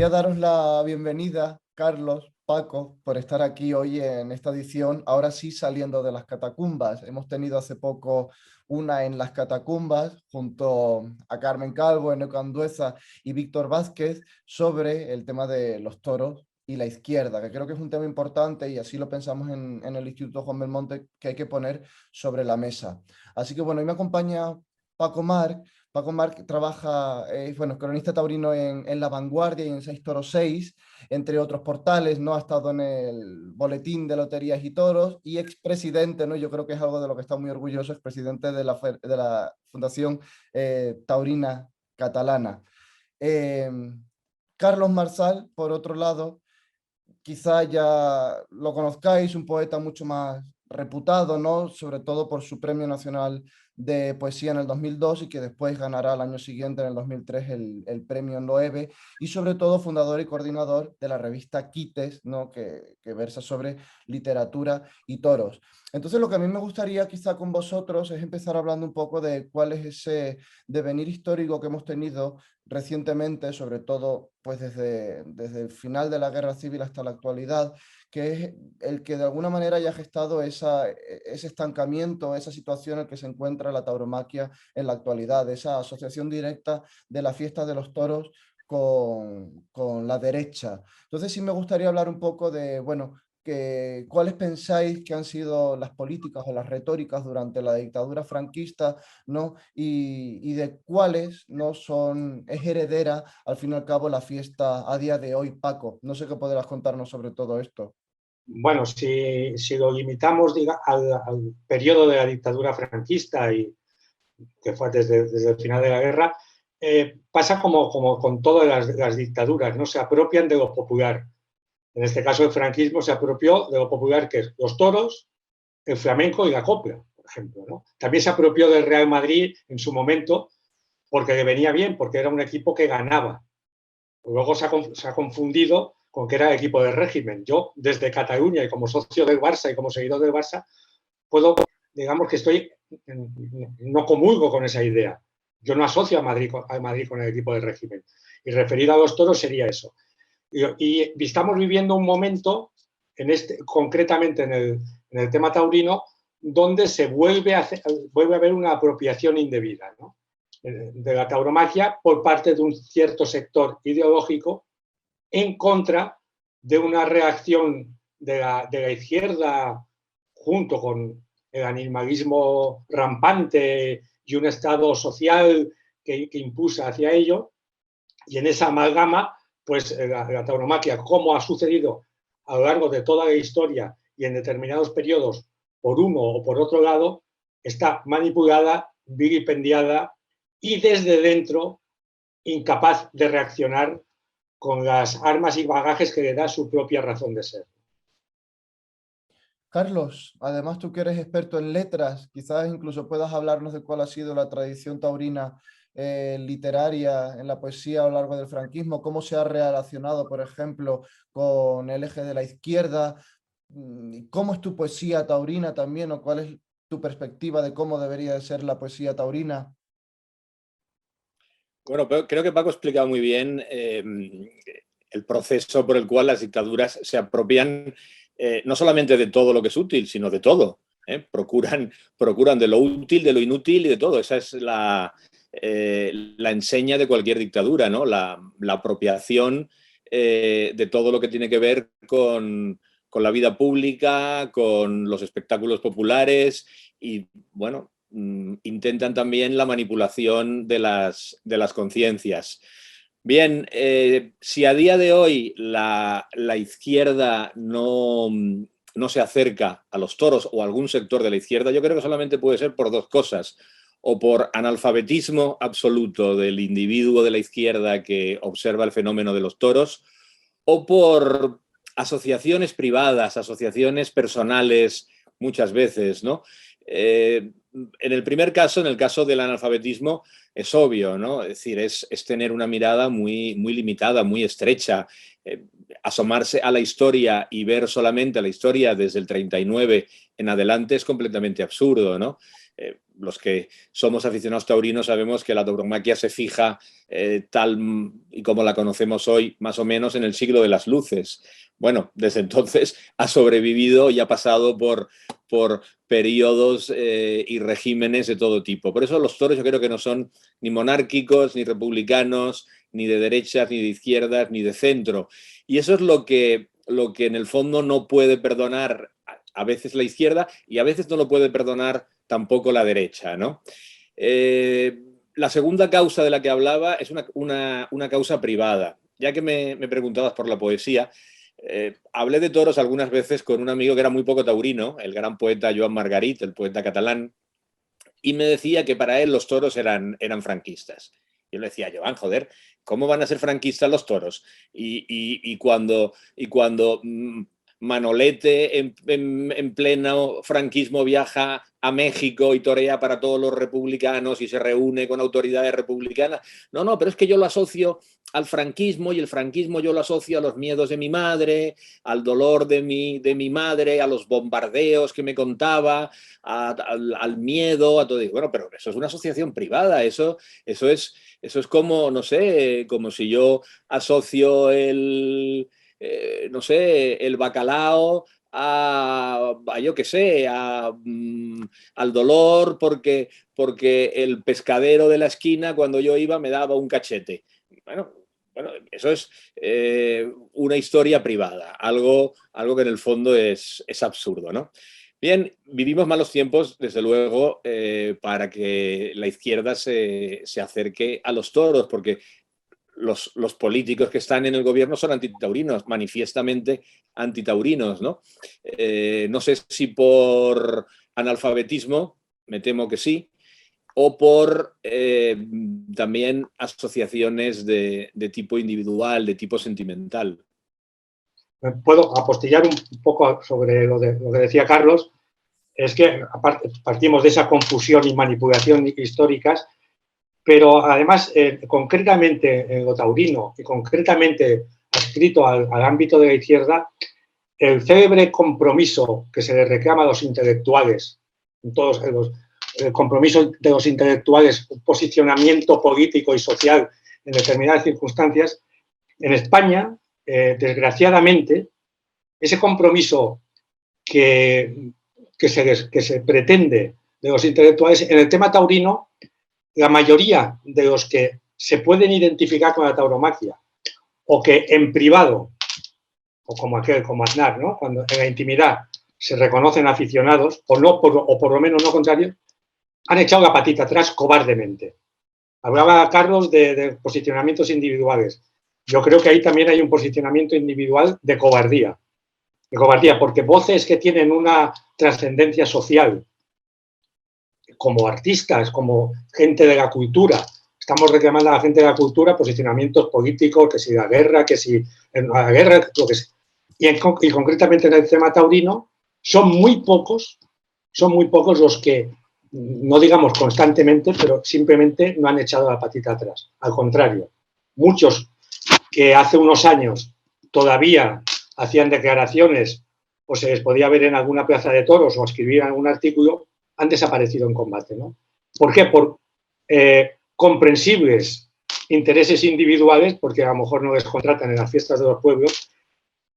quería daros la bienvenida, Carlos, Paco, por estar aquí hoy en esta edición, ahora sí saliendo de las catacumbas. Hemos tenido hace poco una en las catacumbas junto a Carmen Calvo, Eneco Andueza y Víctor Vázquez sobre el tema de los toros y la izquierda, que creo que es un tema importante y así lo pensamos en el Instituto Juan Belmonte, que hay que poner sobre la mesa. Así que bueno, hoy me acompaña Paco Marc. Paco Marc trabaja, bueno, cronista taurino en La Vanguardia y en 6 Toros 6, entre otros portales, ¿no? Ha estado en el Boletín de Loterías y Toros y expresidente, ¿no? Yo creo que es algo de lo que está muy orgulloso, expresidente de la Fundación Taurina Catalana. Eh, Carlos Marsal, por otro lado, quizá ya lo conozcáis, un poeta mucho más reputado, ¿no? Sobre todo por su Premio Nacional de Poesía en el 2002 y que después ganará al año siguiente, en el 2003, el premio en Loewe, y sobre todo fundador y coordinador de la revista Quites, ¿no? Que versa sobre literatura y toros. Entonces lo que a mí me gustaría quizá con vosotros es empezar hablando un poco de cuál es ese devenir histórico que hemos tenido recientemente, sobre todo pues desde el final de la Guerra Civil hasta la actualidad, que es el que de alguna manera haya gestado ese estancamiento, esa situación en que se encuentra la tauromaquia en la actualidad, esa asociación directa de la fiesta de los toros con la derecha. Entonces sí me gustaría hablar un poco de, bueno, ¿cuáles pensáis que han sido las políticas o las retóricas durante la dictadura franquista, ¿no? Y de cuáles no son, es heredera, al fin y al cabo, la fiesta a día de hoy, Paco. No sé qué podrás contarnos sobre todo esto. Bueno, si lo limitamos al periodo de la dictadura franquista, y que fue desde el final de la guerra, pasa como con todas las dictaduras, ¿no? Se apropian de lo popular. En este caso, el franquismo se apropió de lo popular, que es los toros, el flamenco y la copla, por ejemplo, ¿no? También se apropió del Real Madrid en su momento porque le venía bien, porque era un equipo que ganaba. Luego se ha confundido con que era el equipo del régimen. Yo, desde Cataluña y como socio del Barça y como seguidor del Barça, puedo, digamos que no comulgo con esa idea. Yo no asocio a Madrid con el equipo del régimen. Y referido a los toros sería eso. Y estamos viviendo un momento, concretamente en el tema taurino, donde se vuelve a haber una apropiación indebida, ¿no? De la tauromaquia por parte de un cierto sector ideológico en contra de una reacción de la izquierda, junto con el animalismo rampante y un estado social que impulsa hacia ello. Y en esa amalgama, pues la tauromaquia, como ha sucedido a lo largo de toda la historia y en determinados periodos, por uno o por otro lado, está manipulada, vilipendiada y desde dentro incapaz de reaccionar con las armas y bagajes que le da su propia razón de ser. Carlos, además tú que eres experto en letras, quizás incluso puedas hablarnos de cuál ha sido la tradición taurina literaria en la poesía a lo largo del franquismo, cómo se ha relacionado, por ejemplo, con el eje de la izquierda, cómo es tu poesía taurina también, o cuál es tu perspectiva de cómo debería de ser la poesía taurina. Bueno, creo que Paco ha explicado muy bien el proceso por el cual las dictaduras se apropian no solamente de todo lo que es útil, sino de todo. Procuran de lo útil, de lo inútil y de todo. Esa es la enseña de cualquier dictadura, ¿no? La apropiación de todo lo que tiene que ver con la vida pública, con los espectáculos populares y, bueno, intentan también la manipulación de las conciencias. Bien, si a día de hoy la izquierda no se acerca a los toros o a algún sector de la izquierda, yo creo que solamente puede ser por dos cosas. O por analfabetismo absoluto del individuo de la izquierda que observa el fenómeno de los toros, o por asociaciones privadas, asociaciones personales, muchas veces, ¿no? En el primer caso, en el caso del analfabetismo, es obvio, ¿no? Es decir, es tener una mirada muy, muy limitada, muy estrecha. Asomarse a la historia y ver solamente la historia desde el 39 en adelante es completamente absurdo, ¿no? los que somos aficionados taurinos sabemos que la tauromaquia se fija tal y como la conocemos hoy, más o menos en el siglo de las luces. Bueno, desde entonces ha sobrevivido y ha pasado por periodos y regímenes de todo tipo. Por eso los toros yo creo que no son ni monárquicos, ni republicanos, ni de derechas, ni de izquierdas, ni de centro. Y eso es lo que en el fondo no puede perdonar a veces la izquierda y a veces no lo puede perdonar tampoco la derecha, ¿no? La segunda causa de la que hablaba es una causa privada. Ya que me preguntabas por la poesía, hablé de toros algunas veces con un amigo que era muy poco taurino, el gran poeta Joan Margarit, el poeta catalán, y me decía que para él los toros eran franquistas. Yo le decía, Joan, joder, ¿cómo van a ser franquistas los toros? Y cuando Manolete en pleno franquismo viaja a México y torea para todos los republicanos y se reúne con autoridades republicanas. No, pero es que yo lo asocio al franquismo y el franquismo yo lo asocio a los miedos de mi madre, al dolor de mi madre, a los bombardeos que me contaba, al miedo, a todo. Bueno, pero eso es una asociación privada, eso es como, no sé, como si yo asocio no sé, el bacalao yo qué sé, al dolor porque el pescadero de la esquina cuando yo iba me daba un cachete. Bueno, eso es una historia privada, algo que en el fondo es absurdo, ¿no? Bien, vivimos malos tiempos, desde luego, para que la izquierda se acerque a los toros, porque los políticos que están en el gobierno son antitaurinos, manifiestamente antitaurinos, ¿no? No sé si por analfabetismo, me temo que sí, o por también asociaciones de tipo individual, de tipo sentimental. Puedo apostillar un poco sobre lo que decía Carlos. Es que aparte, partimos de esa confusión y manipulación históricas, pero además, concretamente en lo taurino y concretamente adscrito al ámbito de la izquierda, el célebre compromiso que se le reclama a los intelectuales, el compromiso de los intelectuales, un posicionamiento político y social en determinadas circunstancias, en España, desgraciadamente, ese compromiso que se pretende de los intelectuales en el tema taurino, la mayoría de los que se pueden identificar con la tauromaquia o que en privado, o como Aznar, ¿no? Cuando en la intimidad se reconocen aficionados, o por lo menos no contrario, han echado la patita atrás cobardemente. Hablaba Carlos de posicionamientos individuales. Yo creo que ahí también hay un posicionamiento individual de cobardía, porque voces que tienen una trascendencia social, como artistas, como gente de la cultura, estamos reclamando a la gente de la cultura posicionamientos políticos, que si la guerra, que si la guerra, lo que sea. Y concretamente en el tema taurino, son muy pocos los que, no digamos constantemente, pero simplemente no han echado la patita atrás. Al contrario, muchos que hace unos años todavía hacían declaraciones o se les podía ver en alguna plaza de toros o escribían algún artículo, han desaparecido en combate, ¿no? ¿Por qué? Por comprensibles intereses individuales, porque a lo mejor no les contratan en las fiestas de los pueblos,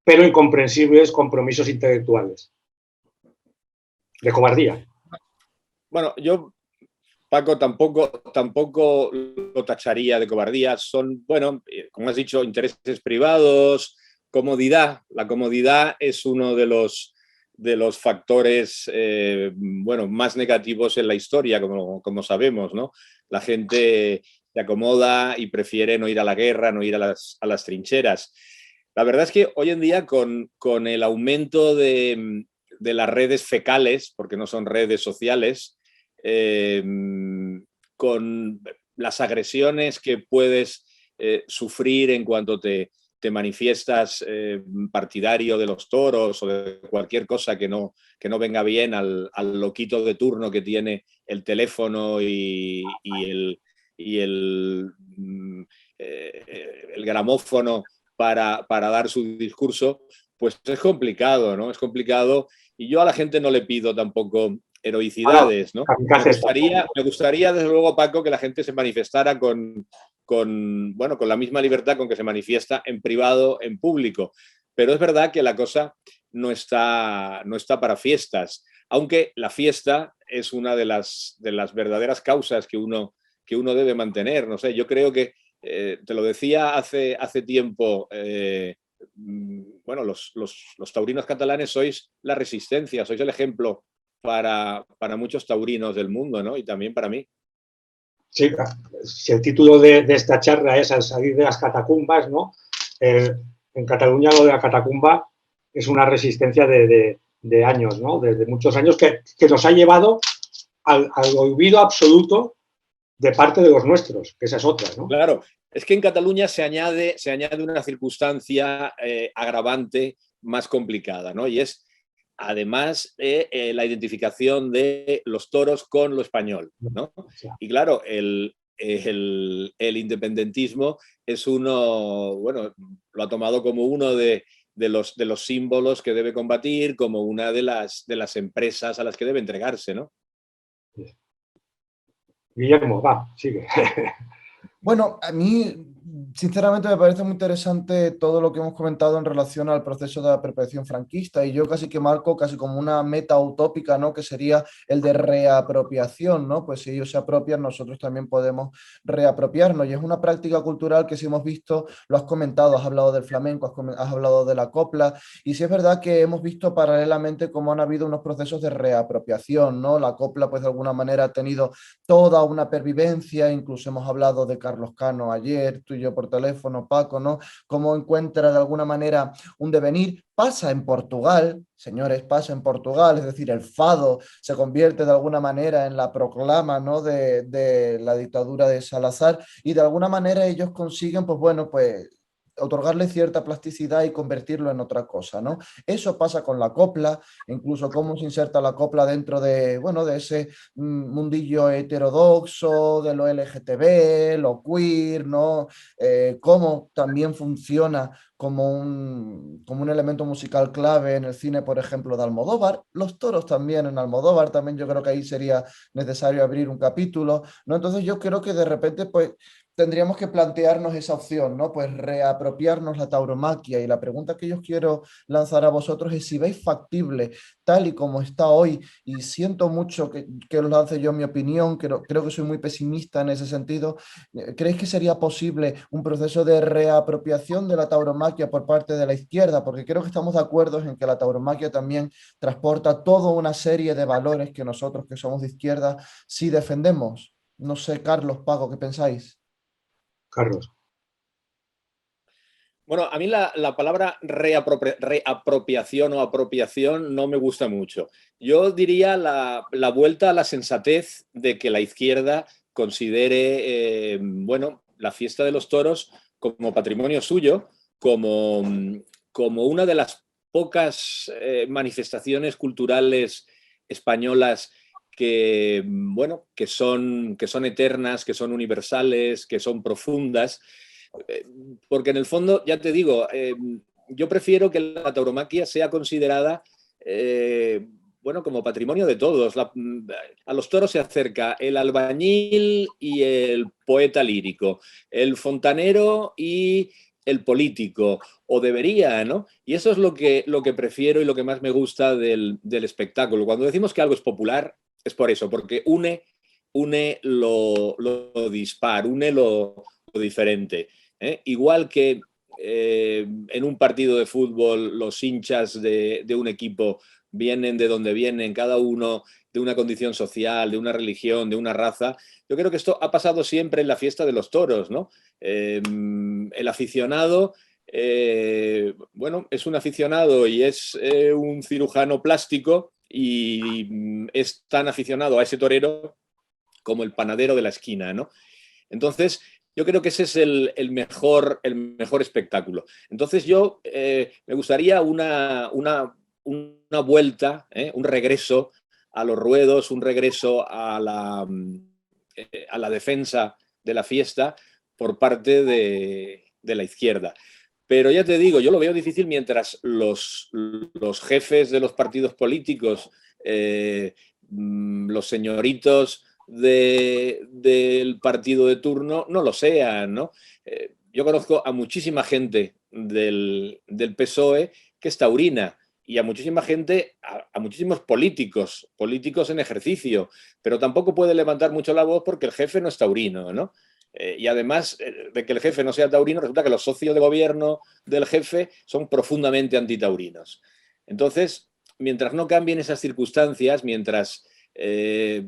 pero incomprensibles compromisos intelectuales. De cobardía. Bueno, yo, Paco, tampoco lo tacharía de cobardía. Son, bueno, como has dicho, intereses privados, comodidad. La comodidad es uno de los factores bueno, más negativos en la historia, como sabemos, ¿no? La gente se acomoda y prefiere no ir a la guerra, no ir a las trincheras. La verdad es que hoy en día, con el aumento de las redes fecales, porque no son redes sociales, con las agresiones que puedes sufrir en cuanto te manifiestas partidario de los toros o de cualquier cosa que no venga bien al loquito de turno que tiene el teléfono y el gramófono para dar su discurso, pues es complicado, ¿no? Es complicado. Y yo a la gente no le pido tampoco heroicidades, ¿no? kamikazes. Me gustaría, desde luego, Paco, que la gente se manifestara con la misma libertad con que se manifiesta en privado, en público. Pero es verdad que la cosa no está para fiestas, aunque la fiesta es una de las verdaderas causas que uno debe mantener. No sé, yo creo que, te lo decía hace tiempo, bueno, los taurinos catalanes sois la resistencia, sois el ejemplo para muchos taurinos del mundo, ¿no? Y también para mí. Sí, si el título de esta charla es Al salir de las catacumbas, ¿no? En Cataluña lo de la catacumba es una resistencia de años, ¿no? De muchos años que nos ha llevado al olvido absoluto de parte de los nuestros, que esa es otra, ¿no? Claro, es que en Cataluña se añade una circunstancia agravante más complicada, ¿no? Y es, además, la identificación de los toros con lo español, ¿no? Y claro, el independentismo es bueno, lo ha tomado como uno de los símbolos que debe combatir, como una de las empresas a las que debe entregarse, ¿no? Guillermo, va, sigue. Bueno, a mí sinceramente me parece muy interesante todo lo que hemos comentado en relación al proceso de apropiación franquista y yo casi que marco casi como una meta utópica, ¿no? Que sería el de reapropiación, ¿no? Pues si ellos se apropian, nosotros también podemos reapropiarnos y es una práctica cultural que si hemos visto, lo has comentado, has hablado del flamenco, has hablado de la copla y sí es verdad que hemos visto paralelamente cómo han habido unos procesos de reapropiación, ¿no? La copla pues de alguna manera ha tenido toda una pervivencia, incluso hemos hablado de Carlos Cano ayer, tú y yo por teléfono, Paco, ¿no? Cómo encuentra de alguna manera un devenir. Pasa en Portugal, señores, pasa en Portugal, es decir, el fado se convierte de alguna manera en la proclama, ¿no? de la dictadura de Salazar y de alguna manera ellos consiguen, pues bueno, pues otorgarle cierta plasticidad y convertirlo en otra cosa, ¿no? Eso pasa con la copla, incluso cómo se inserta la copla dentro de, bueno, de ese mundillo heterodoxo, de lo LGTB, lo queer, ¿no? Cómo también funciona como un elemento musical clave en el cine, por ejemplo, de Almodóvar. Los toros también en Almodóvar, también yo creo que ahí sería necesario abrir un capítulo, ¿no? Entonces yo creo que de repente, pues, tendríamos que plantearnos esa opción, ¿no? Pues reapropiarnos la tauromaquia y la pregunta que yo quiero lanzar a vosotros es si veis factible tal y como está hoy y siento mucho que os lance yo mi opinión, creo que soy muy pesimista en ese sentido. ¿Creéis que sería posible un proceso de reapropiación de la tauromaquia por parte de la izquierda? Porque creo que estamos de acuerdo en que la tauromaquia también transporta toda una serie de valores que nosotros que somos de izquierda sí defendemos. No sé, Carlos, Paco, ¿qué pensáis? Carlos. Bueno, a mí la palabra reapropiación o apropiación no me gusta mucho. Yo diría la vuelta a la sensatez de que la izquierda considere, bueno, la fiesta de los toros como patrimonio suyo, como una de las pocas manifestaciones culturales españolas que, bueno, que son eternas, que son universales, que son profundas. Porque en el fondo, ya te digo, yo prefiero que la tauromaquia sea considerada, bueno, como patrimonio de todos. A los toros se acerca el albañil y el poeta lírico, el fontanero y el político, o debería, ¿no? Y eso es lo que prefiero y lo que más me gusta del espectáculo. Cuando decimos que algo es popular, es por eso, porque une lo dispar, une lo diferente. Igual que en un partido de fútbol los hinchas de un equipo vienen de donde vienen, cada uno de una condición social, de una religión, de una raza. Yo creo que esto ha pasado siempre en la fiesta de los toros, ¿no? El aficionado, bueno, es un aficionado y es un cirujano plástico y es tan aficionado a ese torero como el panadero de la esquina, ¿no? Entonces, yo creo que ese es el mejor espectáculo. Entonces, yo me gustaría una vuelta, un regreso a los ruedos, un regreso a la defensa de la fiesta por parte de la izquierda. Pero ya te digo, yo lo veo difícil mientras los jefes de los partidos políticos los señoritos del partido de turno no lo sean, ¿no? Yo conozco a muchísima gente del PSOE que es taurina y a muchísima gente, a muchísimos políticos en ejercicio, pero tampoco puede levantar mucho la voz porque el jefe no es taurino, ¿no? Y además de que el jefe no sea taurino, resulta que los socios de gobierno del jefe son profundamente antitaurinos. Entonces, mientras no cambien esas circunstancias, mientras la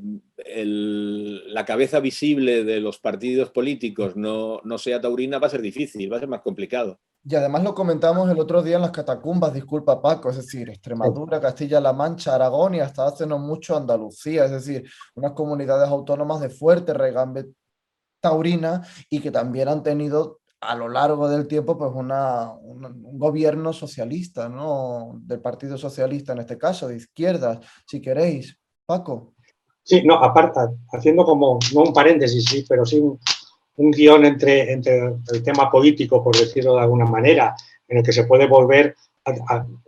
cabeza visible de los partidos políticos no sea taurina, va a ser difícil, va a ser más complicado. Y además lo comentamos el otro día en las catacumbas, disculpa Paco, es decir, Extremadura, Castilla-La Mancha, Aragón y hasta hace no mucho Andalucía, es decir, unas comunidades autónomas de fuerte regambre taurina y que también han tenido a lo largo del tiempo pues un gobierno socialista, ¿no? Del Partido Socialista en este caso, de izquierdas, si queréis. Paco. Sí, no, aparte, haciendo como, no un paréntesis, sí, pero sí un guión entre el tema político, por decirlo de alguna manera, en el que se puede volver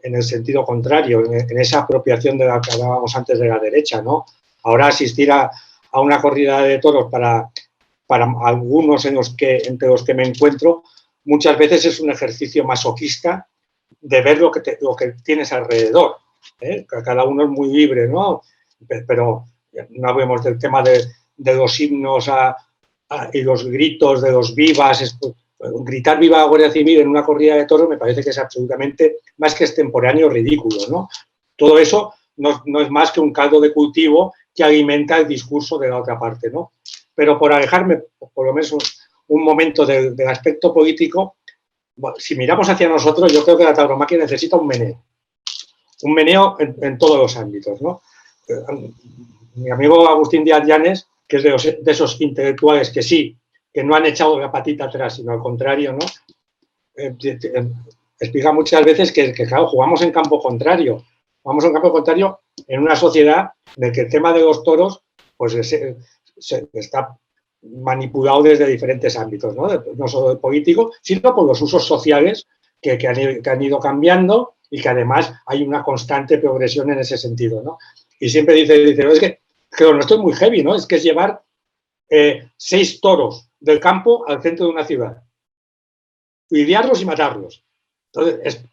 en el sentido contrario, en esa apropiación de la que hablábamos antes de la derecha, ¿no? Ahora asistir a una corrida de toros para algunos entre los que me encuentro, muchas veces es un ejercicio masoquista de ver lo que tienes alrededor, ¿eh? Cada uno es muy libre, ¿no? Pero no hablemos del tema de los himnos y los gritos de los vivas. Gritar viva la Guardia Civil en una corrida de toros me parece que es absolutamente, más que extemporáneo, ridículo, ¿no? Todo eso no es más que un caldo de cultivo que alimenta el discurso de la otra parte, ¿no? Pero por alejarme, por lo menos un momento del aspecto político, si miramos hacia nosotros, yo creo que la tauromaquia necesita un meneo en todos los ámbitos, ¿no? Mi amigo Agustín Díaz Llanes, que es de esos intelectuales que no han echado la patita atrás, sino al contrario, ¿no? Explica muchas veces que, claro, jugamos en campo contrario. Jugamos en campo contrario en una sociedad en la que el tema de los toros pues está manipulado desde diferentes ámbitos, no solo el político, sino por los usos sociales que han ido cambiando y que además hay una constante progresión en ese sentido, ¿no? Y siempre dice no, es que lo nuestro es muy heavy, ¿no? Es que es llevar 6 toros del campo al centro de una ciudad, lidiarlos y matarlos. Entonces,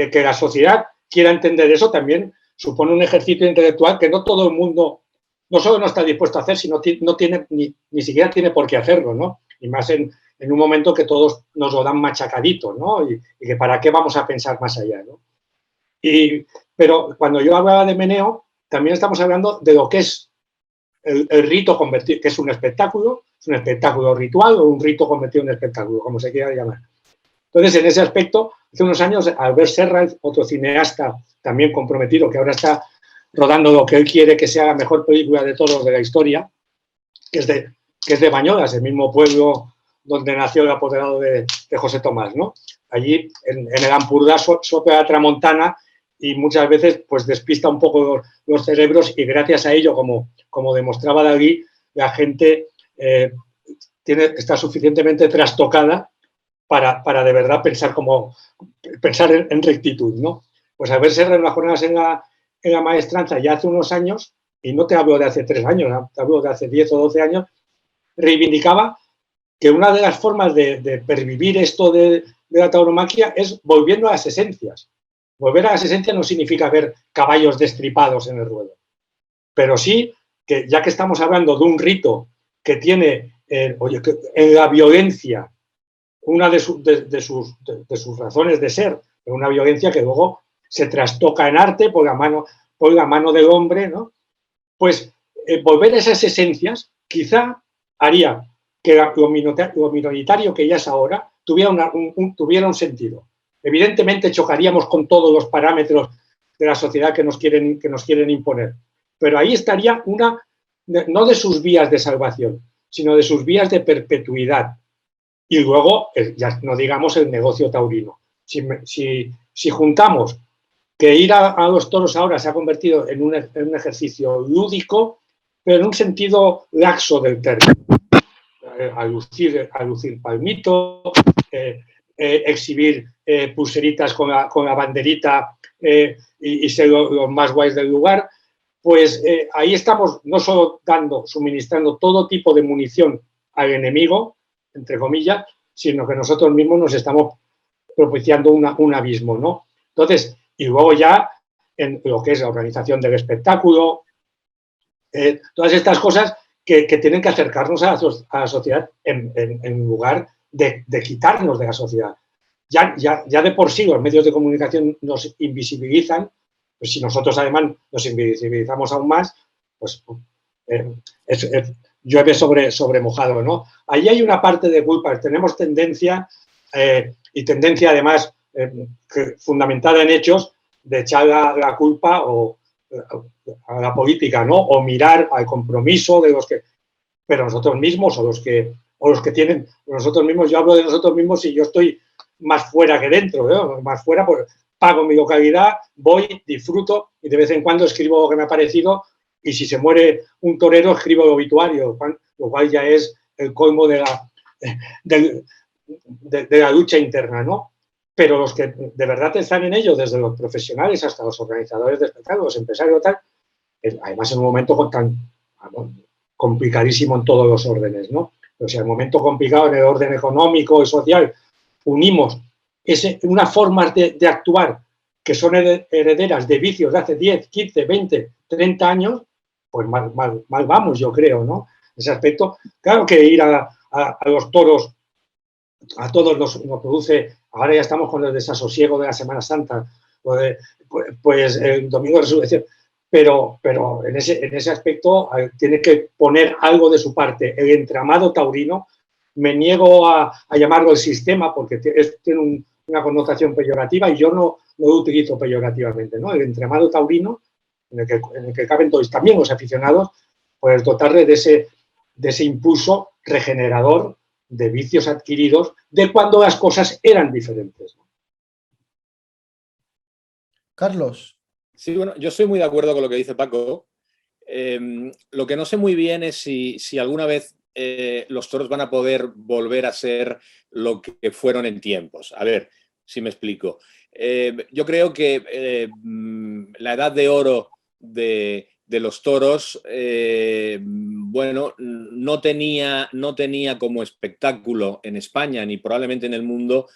que la sociedad quiera entender eso también supone un ejercicio intelectual que no todo el mundo, no solo no está dispuesto a hacer, sino no tiene, ni siquiera tiene por qué hacerlo, ¿no? Y más en un momento que todos nos lo dan machacadito, ¿no? Y que para qué vamos a pensar más allá, ¿no? Pero cuando yo hablaba de meneo, también estamos hablando de lo que es el rito convertido, que es un espectáculo ritual o un rito convertido en espectáculo, como se quiera llamar. Entonces, en ese aspecto, hace unos años, Albert Serra, otro cineasta también comprometido, que ahora está rodando lo que él quiere que sea la mejor película de toros de la historia, que es de Bañolas, el mismo pueblo donde nació el apoderado de José Tomás, ¿no? Allí, en el Ampurdá, sopla la tramontana y muchas veces pues despista un poco los cerebros y gracias a ello, como demostraba Dalí, la gente está suficientemente trastocada para de verdad pensar en rectitud, ¿no? Pues al verse en las jornadas en la maestranza ya hace unos años, y no te hablo de hace 3 años, te hablo de hace 10 o 12 años, reivindicaba que una de las formas de pervivir esto de la tauromaquia es volviendo a las esencias. Volver a las esencias no significa ver caballos destripados en el ruedo, pero sí que ya que estamos hablando de un rito que tiene en la violencia una de sus razones de ser, una violencia que luego se trastoca en arte por la mano del hombre, ¿no? Pues volver a esas esencias quizá haría que lo minoritario que ya es ahora tuviera un sentido. Evidentemente chocaríamos con todos los parámetros de la sociedad que nos quieren imponer, pero ahí estaría no de sus vías de salvación, sino de sus vías de perpetuidad. Y luego, ya no digamos el negocio taurino. Si juntamos que ir a los toros ahora se ha convertido en un ejercicio lúdico, pero en un sentido laxo del término. A lucir palmito, exhibir pulseritas con la banderita y ser los más guays del lugar. pues ahí estamos no solo suministrando todo tipo de munición al enemigo, entre comillas, sino que nosotros mismos nos estamos propiciando un abismo, ¿no? Entonces, y luego ya en lo que es la organización del espectáculo, todas estas cosas que tienen que acercarnos a la sociedad en lugar de quitarnos de la sociedad. Ya de por sí los medios de comunicación nos invisibilizan, pues si nosotros además nos invisibilizamos aún más, pues llueve sobre mojado, ¿no? Ahí hay una parte de culpa. Tenemos tendencia, y tendencia además fundamentada en hechos, de echar la culpa a la política, ¿no? O mirar al compromiso de los que, pero nosotros mismos o los que tienen, nosotros mismos, yo hablo de nosotros mismos y yo estoy más fuera que dentro, ¿no? Más fuera, pues pago mi localidad, voy, disfruto y de vez en cuando escribo lo que me ha parecido, y si se muere un torero escribo el obituario, lo cual ya es el colmo de la lucha interna, ¿no? Pero los que de verdad están en ello, desde los profesionales hasta los organizadores de espectáculos, empresarios, tal, además en un momento tan complicadísimo en todos los órdenes, ¿no? O sea, en un momento complicado en el orden económico y social, unimos unas formas de actuar que son herederas de vicios de hace 10, 15, 20, 30 años, pues mal vamos, yo creo, ¿no? En ese aspecto, claro que ir a los toros a todos nos produce, ahora ya estamos con el desasosiego de la Semana Santa, pues el domingo de resurrección, pero en ese aspecto tiene que poner algo de su parte. El entramado taurino, me niego a llamarlo el sistema porque tiene una connotación peyorativa y yo no lo utilizo peyorativamente, ¿no? El entramado taurino, en el que caben todos, también los aficionados, pues dotarle de ese impulso regenerador de vicios adquiridos de cuando las cosas eran diferentes. Carlos. Sí, bueno, yo estoy muy de acuerdo con lo que dice Paco. Lo que no sé muy bien es si alguna vez los toros van a poder volver a ser lo que fueron en tiempos. A ver, si me explico. Yo creo que la edad de oro de los toros, bueno, no tenía como espectáculo en España ni probablemente en el mundo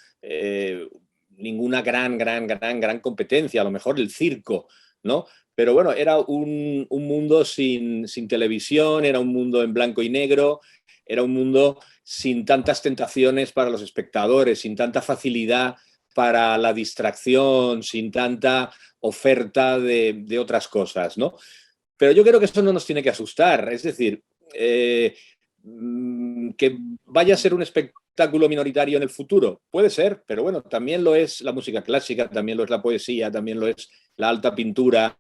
ninguna gran competencia, a lo mejor el circo, ¿no? Pero bueno, era un mundo sin televisión, era un mundo en blanco y negro, era un mundo sin tantas tentaciones para los espectadores, sin tanta facilidad para la distracción, sin tanta oferta de otras cosas, ¿no? Pero yo creo que eso no nos tiene que asustar, es decir, que vaya a ser un espectáculo minoritario en el futuro, puede ser, pero bueno, también lo es la música clásica, también lo es la poesía, también lo es la alta pintura,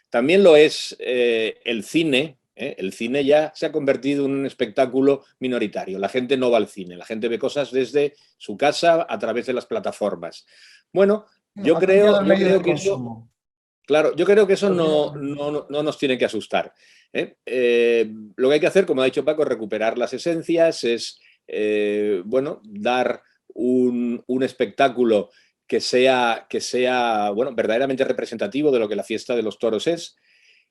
también lo es el cine. El cine ya se ha convertido en un espectáculo minoritario. La gente no va al cine, la gente ve cosas desde su casa a través de las plataformas. Bueno, yo creo que eso... Claro, yo creo que eso no nos tiene que asustar. Lo que hay que hacer, como ha dicho Paco, es recuperar las esencias, es bueno, dar un espectáculo que sea bueno, verdaderamente representativo de lo que la fiesta de los toros es.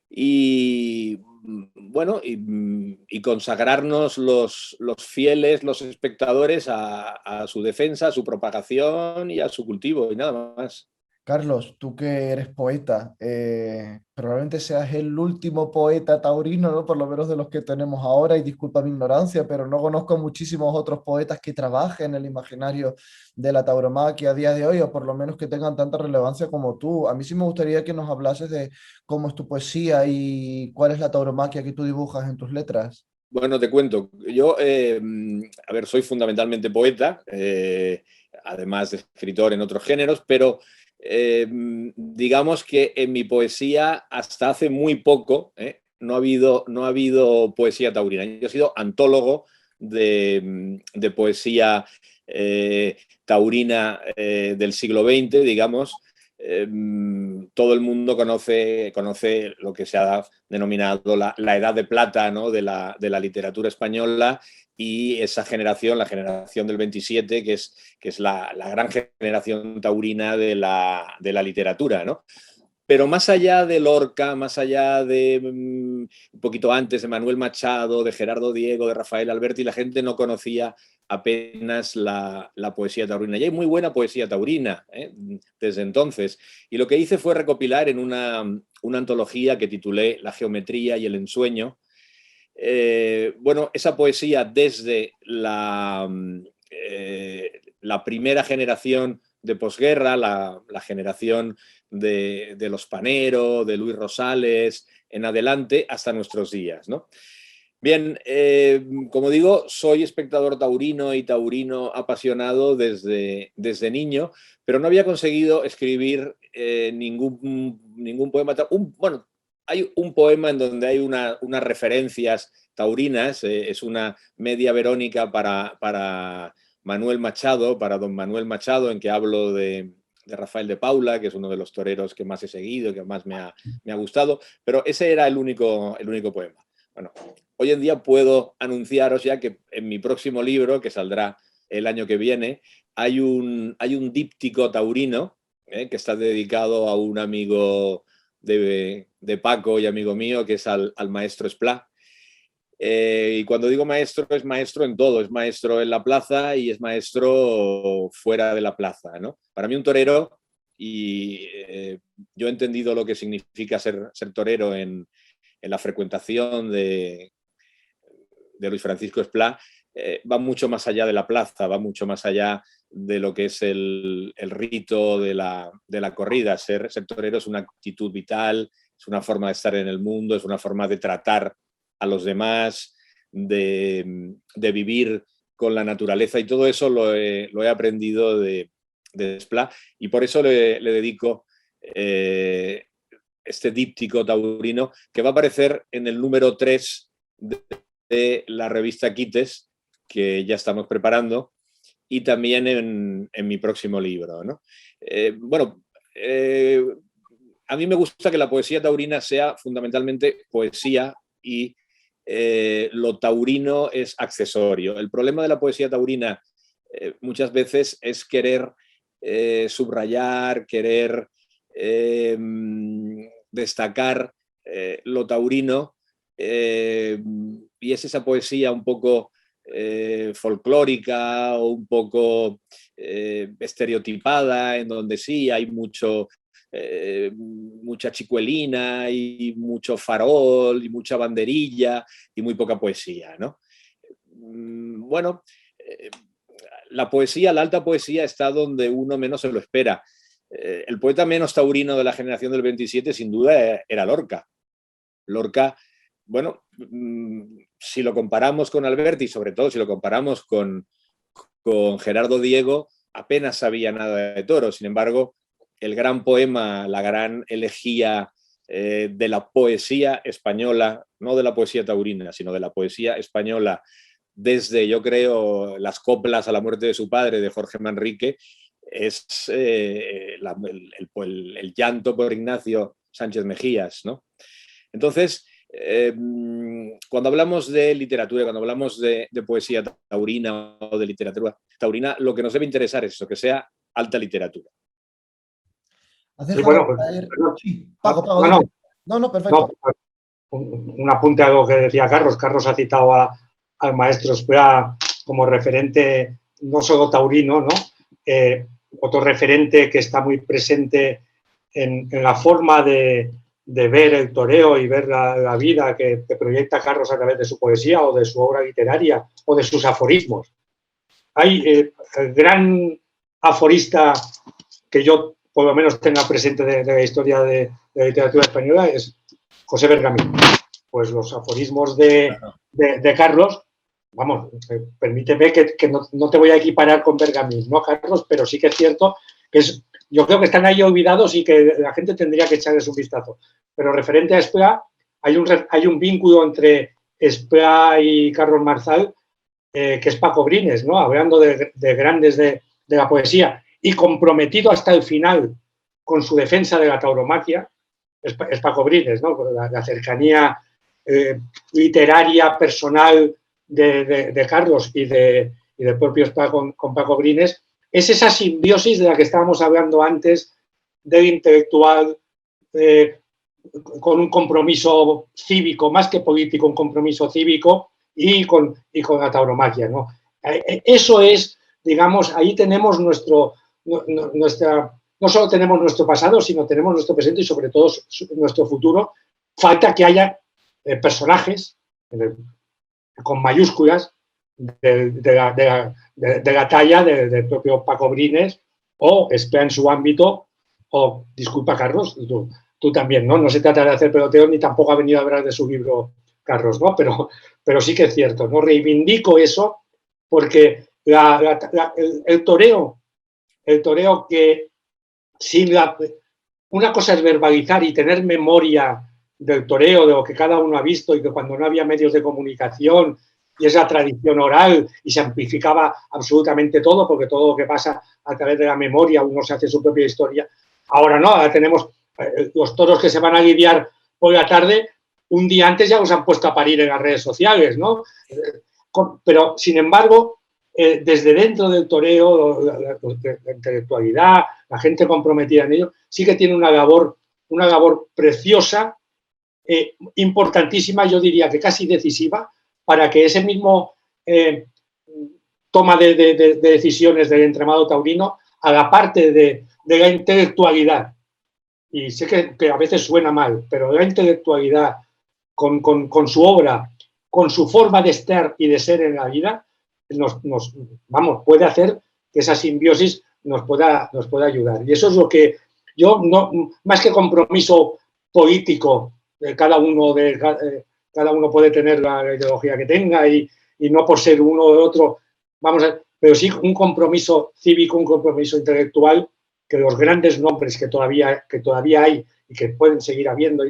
Y bueno, y consagrarnos los fieles, los espectadores, a su defensa, a su propagación y a su cultivo, y nada más. Carlos, tú que eres poeta, probablemente seas el último poeta taurino, ¿no? Por lo menos de los que tenemos ahora, y disculpa mi ignorancia, pero no conozco muchísimos otros poetas que trabajen en el imaginario de la tauromaquia a día de hoy, o por lo menos que tengan tanta relevancia como tú. A mí sí me gustaría que nos hablases de cómo es tu poesía y cuál es la tauromaquia que tú dibujas en tus letras. Bueno, te cuento. Yo, a ver, soy fundamentalmente poeta, además de escritor en otros géneros, pero digamos que en mi poesía hasta hace muy poco no ha habido poesía taurina. Yo he sido antólogo de poesía taurina del siglo XX, digamos. Todo el mundo conoce lo que se ha denominado la edad de plata, ¿no? de la literatura española, y esa generación, la generación del 27, que es la gran generación taurina de la literatura, ¿no? pero más allá de Lorca, más allá de un poquito antes de Manuel Machado, de Gerardo Diego, de Rafael Alberti, la gente no conocía apenas la poesía taurina. Y hay muy buena poesía taurina desde entonces. Y lo que hice fue recopilar en una antología que titulé La geometría y el ensueño. Bueno, esa poesía desde la primera generación de posguerra, la generación de los Panero, de Luis Rosales, en adelante hasta nuestros días, ¿no? Bien, como digo, soy espectador taurino y taurino apasionado desde niño, pero no había conseguido escribir ningún poema. Bueno, hay un poema en donde hay unas referencias taurinas, es una media verónica para Manuel Machado, para don Manuel Machado, en que hablo de Rafael de Paula, que es uno de los toreros que más he seguido, que más me ha gustado, pero ese era el único poema. Bueno, hoy en día puedo anunciaros ya que en mi próximo libro, que saldrá el año que viene, hay un díptico taurino que está dedicado a un amigo de Paco y amigo mío, que es al maestro Esplá. Y cuando digo maestro, es maestro en todo, es maestro en la plaza y es maestro fuera de la plaza, ¿no? Para mí un torero, y yo he entendido lo que significa ser torero en la frecuentación de Luis Francisco Esplá, va mucho más allá de la plaza, va mucho más allá de lo que es el rito de la corrida. Ser torero es una actitud vital, es una forma de estar en el mundo, es una forma de tratar a los demás, de vivir con la naturaleza, y todo eso lo he aprendido de Esplá, y por eso le dedico este díptico taurino, que va a aparecer en el número 3 de la revista Quites, que ya estamos preparando, y también en mi próximo libro, ¿no? A mí me gusta que la poesía taurina sea fundamentalmente poesía, y lo taurino es accesorio. El problema de la poesía taurina muchas veces es querer subrayar, querer destacar lo taurino, y es esa poesía un poco folclórica o un poco estereotipada, en donde sí hay mucha chicuelina y mucho farol y mucha banderilla y muy poca poesía, ¿no? Bueno, la poesía, la alta poesía, está donde uno menos se lo espera. El poeta menos taurino de la generación del 27 sin duda era Lorca. Lorca, bueno, si lo comparamos con Alberti, y sobre todo si lo comparamos con Gerardo Diego, apenas sabía nada de toros. Sin embargo, el gran poema, la gran elegía de la poesía española, no de la poesía taurina, sino de la poesía española, desde, yo creo, las coplas a la muerte de su padre, de Jorge Manrique, es el llanto por Ignacio Sánchez Mejías, ¿no? Entonces, cuando hablamos de literatura, cuando hablamos de poesía taurina o de literatura taurina, lo que nos debe interesar es eso, que sea alta literatura. Has dejado bueno, pues, caer... Sí, Paco, no, perfecto. Un apunte a algo que decía Carlos. Carlos ha citado al maestro Esplá como referente no solo taurino, ¿no? Otro referente que está muy presente en la forma de ver el toreo y ver la vida que proyecta Carlos a través de su poesía o de su obra literaria o de sus aforismos. Hay el gran aforista que yo por lo menos tenga presente de la historia de la literatura española es José Bergamín. Pues los aforismos de Carlos, vamos, permíteme que no te voy a equiparar con Bergamín, ¿no, Carlos? Pero sí que es cierto que yo creo que están ahí olvidados y que la gente tendría que echarles un vistazo. Pero referente a Esplá, hay un vínculo entre Esplá y Carlos Marzal, que es Paco Brines, ¿no? Hablando de grandes de la poesía, y comprometido hasta el final con su defensa de la tauromaquia, es Paco Brines, ¿no? La cercanía literaria, personal de Carlos y del propio Esplá con Paco Brines, es esa simbiosis de la que estábamos hablando antes, del intelectual, con un compromiso cívico, más que político, un compromiso cívico y con la tauromaquia, ¿no? Eso es, digamos, ahí tenemos nuestra, no solo tenemos nuestro pasado, sino tenemos nuestro presente y sobre todo nuestro futuro. Falta que haya personajes con mayúsculas de la talla del propio Paco Brines o Espera en su ámbito o, disculpa Carlos, tú también, ¿no? No se trata de hacer peloteo ni tampoco ha venido a hablar de su libro Carlos, ¿no? Pero sí que es cierto, ¿no? Reivindico eso porque el toreo que sin una cosa es verbalizar y tener memoria del toreo, de lo que cada uno ha visto y que cuando no había medios de comunicación y esa tradición oral y se amplificaba absolutamente todo, porque todo lo que pasa a través de la memoria, uno se hace su propia historia. Ahora no, ahora tenemos los toros que se van a lidiar por la tarde, un día antes ya los han puesto a parir en las redes sociales, ¿no? Pero, sin embargo, desde dentro del toreo, la intelectualidad, la gente comprometida en ello, sí que tiene una labor preciosa, importantísima, yo diría que casi decisiva, para que ese mismo toma de decisiones del entramado taurino haga parte de la intelectualidad. Y sé que a veces suena mal, pero la intelectualidad con su obra, con su forma de estar y de ser en la vida, puede hacer que esa simbiosis nos pueda ayudar. Y eso es lo que yo, más que compromiso político, cada uno puede tener la ideología que tenga y no por ser uno o otro, pero sí un compromiso cívico, un compromiso intelectual, que los grandes nombres que todavía hay y que pueden seguir habiendo,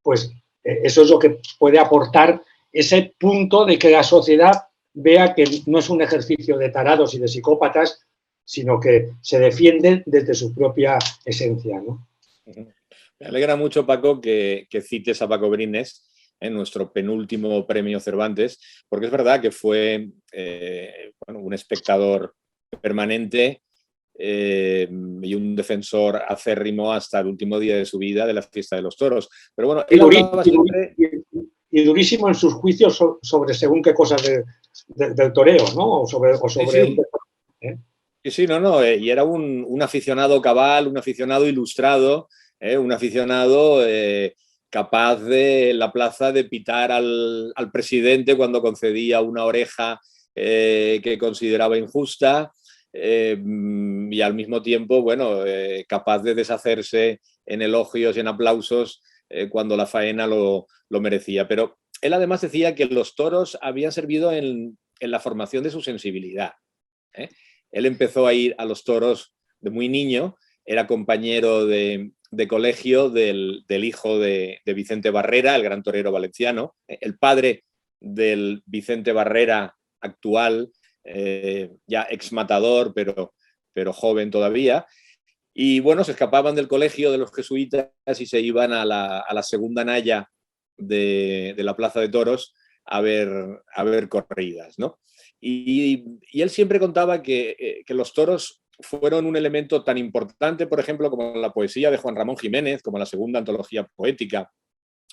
pues eso es lo que puede aportar ese punto de que la sociedad vea que no es un ejercicio de tarados y de psicópatas, sino que se defienden desde su propia esencia, ¿no? Me alegra mucho, Paco, que cites a Paco Brines en nuestro penúltimo premio Cervantes, porque es verdad que fue un espectador permanente y un defensor acérrimo hasta el último día de su vida de la fiesta de los toros. Pero bueno, él hablaba siempre... Y durísimo en sus juicios sobre según qué cosas del toreo, ¿no? O sobre sí. Sí, no, y era un aficionado cabal, un aficionado ilustrado, un aficionado capaz de en la plaza de pitar al presidente cuando concedía una oreja que consideraba injusta y al mismo tiempo, capaz de deshacerse en elogios y en aplausos cuando la faena lo merecía. Pero él además decía que los toros habían servido en la formación de su sensibilidad. Él empezó a ir a los toros de muy niño, era compañero de colegio del hijo de Vicente Barrera, el gran torero valenciano, el padre del Vicente Barrera actual, ya exmatador, pero joven todavía. Y se escapaban del colegio de los jesuitas y se iban a la segunda naya de la Plaza de Toros a ver corridas, ¿no? Y él siempre contaba que los toros fueron un elemento tan importante, por ejemplo, como la poesía de Juan Ramón Jiménez, como la segunda antología poética,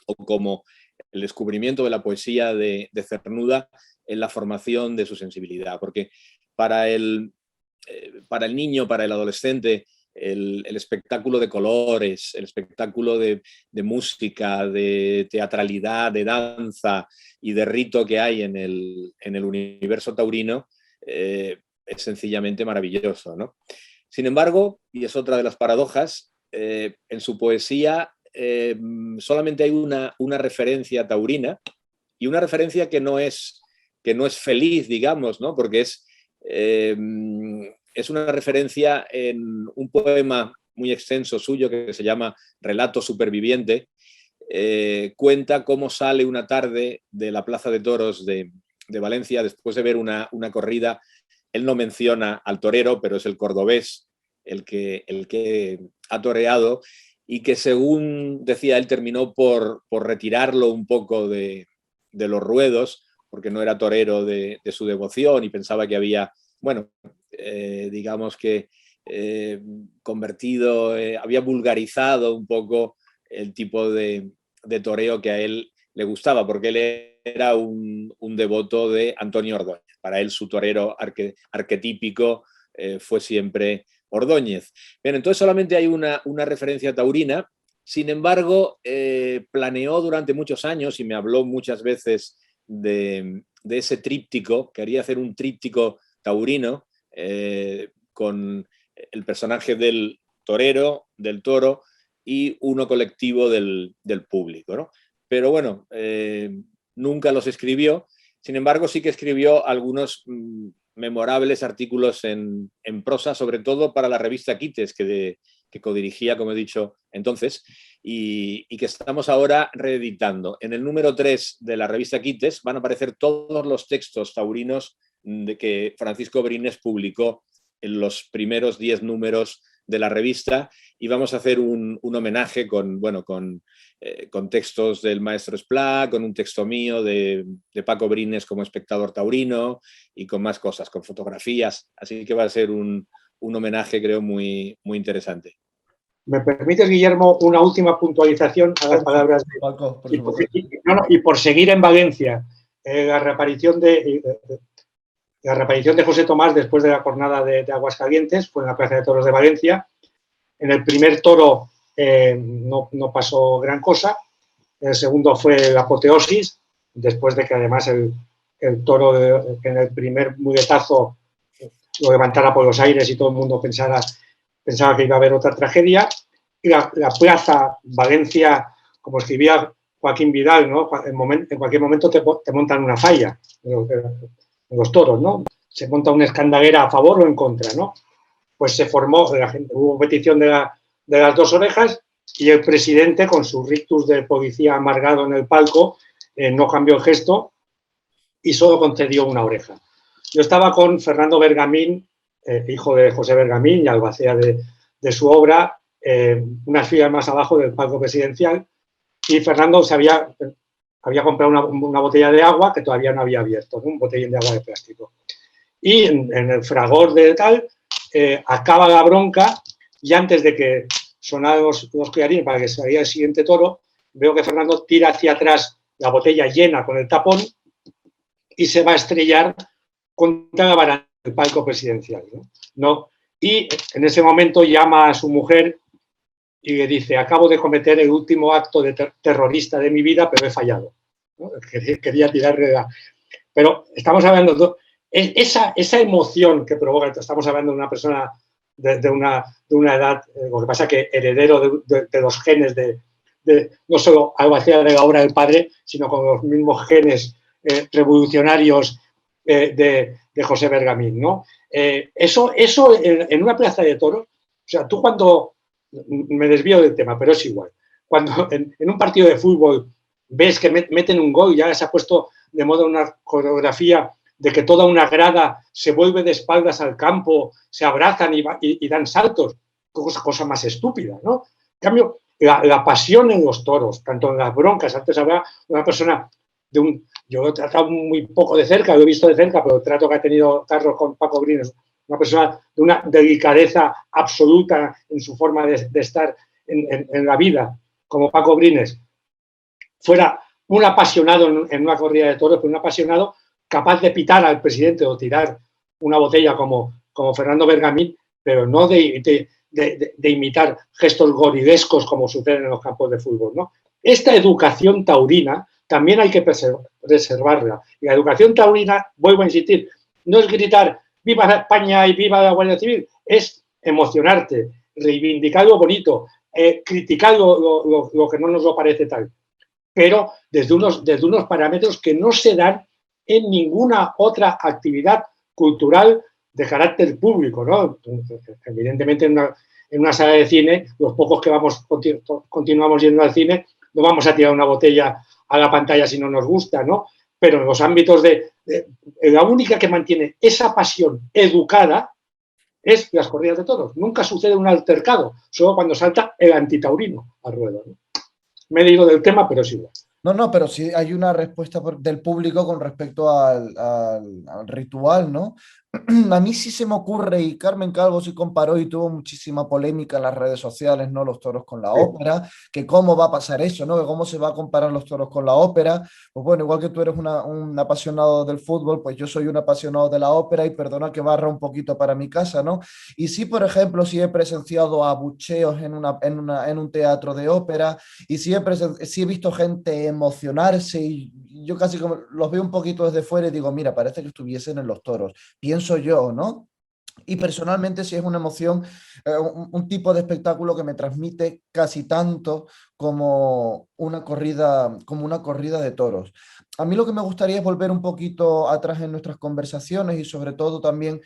o como el descubrimiento de la poesía de Cernuda en la formación de su sensibilidad. Porque para el niño, para el adolescente, el espectáculo de colores, el espectáculo de música, de teatralidad, de danza y de rito que hay en el universo taurino es sencillamente maravilloso, ¿no? Sin embargo, y es otra de las paradojas, en su poesía solamente hay una referencia taurina y una referencia que no es feliz, digamos, ¿no? Porque es una referencia en un poema muy extenso suyo que se llama Relato Superviviente. Cuenta cómo sale una tarde de la Plaza de Toros de Valencia después de ver una corrida. Él no menciona al torero, pero es el cordobés el que ha toreado y que, según decía él, terminó por retirarlo un poco de los ruedos porque no era torero de su devoción y pensaba que había, digamos que convertido, había vulgarizado un poco el tipo de toreo que a él le gustaba, porque él era un devoto de Antonio Ordóñez. Para él su torero arquetípico fue siempre Ordóñez. Bien, entonces solamente hay una referencia taurina. Sin embargo, planeó durante muchos años y me habló muchas veces de ese tríptico. Quería hacer un tríptico taurino con el personaje del torero, del toro y uno colectivo del público, ¿no? Pero bueno, nunca los escribió. Sin embargo, sí que escribió algunos memorables artículos en prosa, sobre todo para la revista Quites, que codirigía, como he dicho entonces, y que estamos ahora reeditando. En el número 3 de la revista Quites van a aparecer todos los textos taurinos de que Francisco Brines publicó en los primeros 10 números de la revista, y vamos a hacer un homenaje con textos del maestro Esplá, con un texto mío de Paco Brines como espectador taurino y con más cosas, con fotografías. Así que va a ser un homenaje, creo, muy, muy interesante. ¿Me permites, Guillermo, una última puntualización a las palabras de Paco, por y por seguir en Valencia, la reaparición de José Tomás después de la jornada de Aguascalientes fue en la Plaza de Toros de Valencia. En el primer toro no pasó gran cosa. El segundo fue la apoteosis, después de que además el toro en el primer muletazo lo levantara por los aires y todo el mundo pensaba que iba a haber otra tragedia. Y la plaza Valencia, como escribía Joaquín Vidal, ¿no? En cualquier momento te montan una falla en los toros, ¿no? Se monta una escandalera a favor o en contra, ¿no? Pues se formó, hubo petición de las dos orejas y el presidente, con su rictus de policía amargado en el palco, no cambió el gesto y solo concedió una oreja. Yo estaba con Fernando Bergamín, hijo de José Bergamín y albacea de su obra, unas filas más abajo del palco presidencial, y Fernando había comprado una botella de agua que todavía no había abierto, ¿no? Un botellín de agua de plástico. Y en el fragor de tal, acaba la bronca y antes de que sonaran los clarines para que saliera el siguiente toro, veo que Fernando tira hacia atrás la botella llena con el tapón y se va a estrellar contra la baranda del palco presidencial, ¿no? Y en ese momento llama a su mujer y le dice: acabo de cometer el último acto terrorista de mi vida, pero he fallado, ¿no? Quería tirarle Pero estamos hablando esa emoción que provoca, estamos hablando de una persona de una edad, lo que pasa que heredero de los genes no solo albacea de la obra del padre, sino con los mismos genes revolucionarios de José Bergamín, ¿no? Eso en una plaza de toros, o sea, tú cuando, me desvío del tema, pero es igual, cuando en un partido de fútbol ves que meten un gol, ya se ha puesto de moda una coreografía de que toda una grada se vuelve de espaldas al campo, se abrazan y dan saltos, cosa más estúpida, ¿no? En cambio, la pasión en los toros, tanto en las broncas, antes hablaba una persona yo lo he tratado muy poco de cerca, lo he visto de cerca, pero el trato que ha tenido Carlos con Paco Brines, una persona de una delicadeza absoluta en su forma de estar en la vida, como Paco Brines, fuera un apasionado en una corrida de toros, pero un apasionado capaz de pitar al presidente o tirar una botella como Fernando Bergamín, pero no de imitar gestos goridescos como suceden en los campos de fútbol, ¿no? Esta educación taurina también hay que preservarla. Y la educación taurina, vuelvo a insistir, no es gritar ¡viva España y viva la Guardia Civil! Es emocionarte, reivindicar lo bonito, criticar lo que no nos lo parece tal, pero desde unos parámetros que no se dan en ninguna otra actividad cultural de carácter público, ¿no? Evidentemente en una sala de cine, los pocos que continuamos yendo al cine, no vamos a tirar una botella a la pantalla si no nos gusta, ¿no? Pero en los ámbitos la única que mantiene esa pasión educada es las corridas de toros. Nunca sucede un altercado, solo cuando salta el antitaurino al ruedo, ¿no? Me he leído del tema, pero es igual. No, pero sí hay una respuesta del público con respecto al ritual, ¿no? A mí sí se me ocurre, y Carmen Calvo sí comparó y tuvo muchísima polémica en las redes sociales, ¿no? Los toros con la Sí, ópera, que cómo va a pasar eso, ¿no? Que cómo se va a comparar los toros con la ópera. Pues bueno, igual que tú eres un apasionado del fútbol, pues yo soy un apasionado de la ópera y perdona que barra un poquito para mi casa, ¿no? Y sí, por ejemplo, sí he presenciado abucheos en un teatro de ópera y sí he visto gente emocionarse y yo casi como los veo un poquito desde fuera y digo, mira, parece que estuviesen en los toros, pienso yo, ¿no? Y personalmente sí es una emoción, un tipo de espectáculo que me transmite casi tanto como una corrida de toros. A mí lo que me gustaría es volver un poquito atrás en nuestras conversaciones y sobre todo también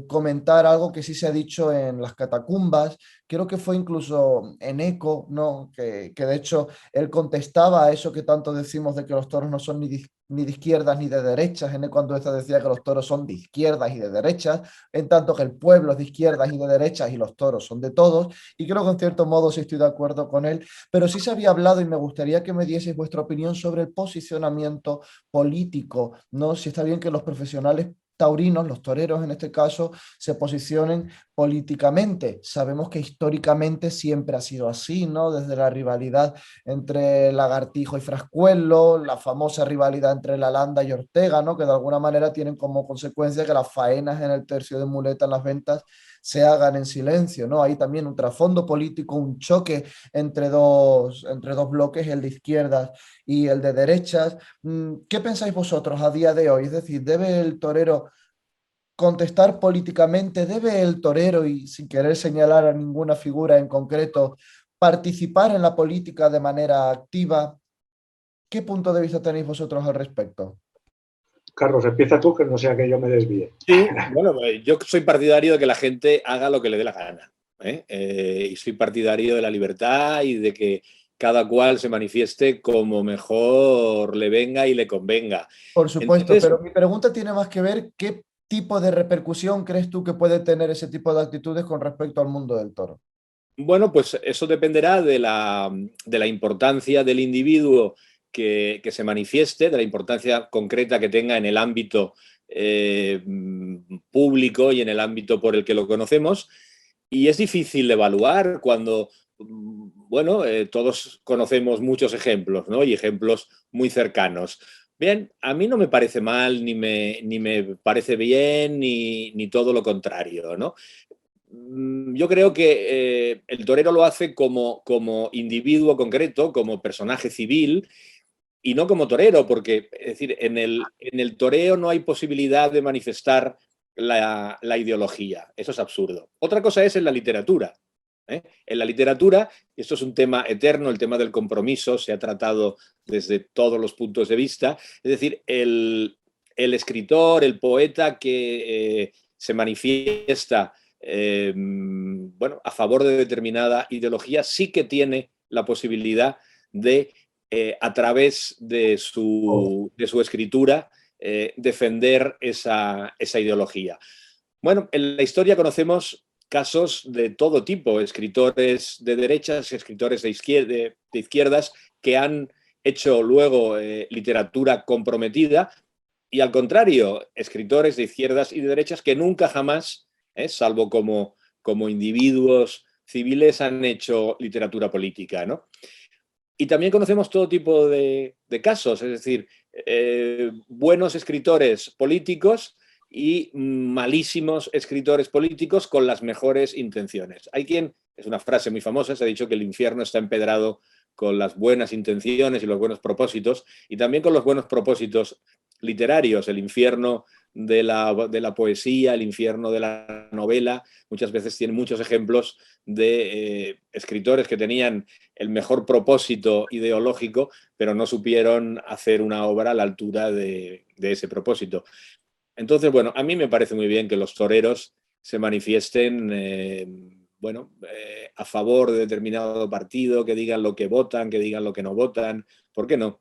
comentar algo que sí se ha dicho en las catacumbas, creo que fue incluso en Eco, ¿no? Que de hecho él contestaba a eso que tanto decimos de que los toros no son ni de izquierdas ni de derechas. En cuando esta decía que los toros son de izquierdas y de derechas, en tanto que el pueblo es de izquierdas y de derechas y los toros son de todos. Y creo que en cierto modo sí estoy de acuerdo con él, pero sí se había hablado y me gustaría que me dieseis vuestra opinión sobre el posicionamiento político, ¿no? Si está bien que los profesionales taurinos, los toreros en este caso, se posicionen políticamente. Sabemos que históricamente siempre ha sido así, ¿no? Desde la rivalidad entre Lagartijo y Frascuelo, la famosa rivalidad entre Lalanda y Ortega, ¿no? Que de alguna manera tienen como consecuencia que las faenas en el tercio de muleta en las ventas se hagan en silencio, ¿no? Hay también un trasfondo político, un choque entre dos bloques, el de izquierdas y el de derechas. ¿Qué pensáis vosotros a día de hoy? Es decir, ¿debe el torero contestar políticamente? ¿Debe el torero, y sin querer señalar a ninguna figura en concreto, participar en la política de manera activa? ¿Qué punto de vista tenéis vosotros al respecto? Carlos, empieza tú, que no sea que yo me desvíe. Sí, bueno, yo soy partidario de que la gente haga lo que le dé la gana, ¿eh? Y soy partidario de la libertad y de que cada cual se manifieste como mejor le venga y le convenga. Por supuesto, Entonces, pero mi pregunta tiene más que ver qué tipo de repercusión crees tú que puede tener ese tipo de actitudes con respecto al mundo del toro. bueno, pues eso dependerá de la importancia del individuo que se manifieste, de la importancia concreta que tenga en el ámbito público y en el ámbito por el que lo conocemos. Y es difícil de evaluar cuando, bueno, todos conocemos muchos ejemplos, ¿no? Y ejemplos muy cercanos. Bien, a mí no me parece mal, ni me parece bien, ni todo lo contrario, ¿no? Yo creo que el torero lo hace como individuo concreto, como personaje civil, y no como torero, porque es decir, en el toreo no hay posibilidad de manifestar la ideología. Eso es absurdo. Otra cosa es en la literatura. ¿Eh? En la literatura, y esto es un tema eterno, el tema del compromiso se ha tratado desde todos los puntos de vista, es decir, el escritor, el poeta que se manifiesta bueno, a favor de determinada ideología sí que tiene la posibilidad de a través de su escritura, defender esa ideología. Bueno, en la historia conocemos casos de todo tipo, escritores de derechas, escritores de izquierdas, que han hecho luego literatura comprometida, y al contrario, escritores de izquierdas y de derechas que nunca jamás, salvo como individuos civiles, han hecho literatura política, ¿no? Y también conocemos todo tipo de casos, es decir, buenos escritores políticos y malísimos escritores políticos con las mejores intenciones. Hay quien, es una frase muy famosa, se ha dicho que el infierno está empedrado con las buenas intenciones y los buenos propósitos, y también con los buenos propósitos literarios, el infierno de la poesía, el infierno de la novela. Muchas veces tienen muchos ejemplos de escritores que tenían el mejor propósito ideológico, pero no supieron hacer una obra a la altura de ese propósito. Entonces, bueno, a mí me parece muy bien que los toreros se manifiesten bueno, a favor de determinado partido, que digan lo que votan, que digan lo que no votan. ¿Por qué no?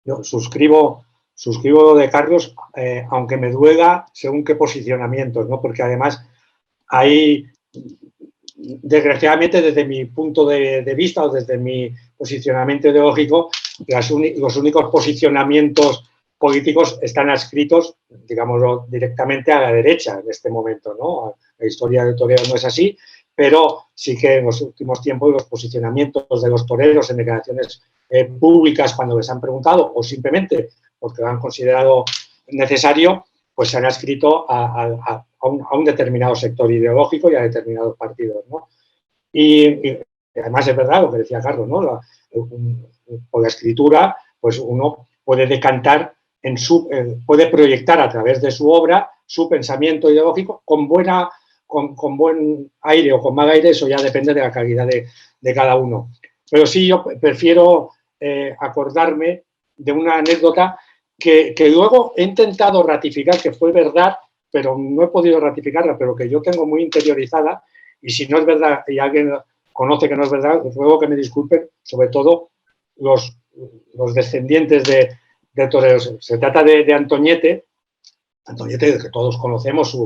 Yo suscribo lo de Carlos, aunque me duela según qué posicionamientos, ¿no? Porque además hay, desgraciadamente, desde mi punto de vista o desde mi posicionamiento ideológico, los únicos posicionamientos políticos están adscritos, digámoslo directamente, a la derecha en este momento, ¿no? La historia del toreo no es así, pero sí que en los últimos tiempos los posicionamientos de los toreros en declaraciones públicas cuando les han preguntado o simplemente porque lo han considerado necesario, pues se han adscrito a un determinado sector ideológico y a determinados partidos, ¿no? Y además es verdad lo que decía Carlos, ¿no? Por la escritura, pues uno puede decantar puede proyectar a través de su obra su pensamiento ideológico con buen aire o con mal aire, eso ya depende de la calidad de cada uno. Pero sí, yo prefiero acordarme de una anécdota que luego he intentado ratificar que fue verdad, pero no he podido ratificarla, pero que yo tengo muy interiorizada, y si no es verdad y alguien conoce que no es verdad, ruego que me disculpen, sobre todo los descendientes de toreros. Se trata de Antoñete, que todos conocemos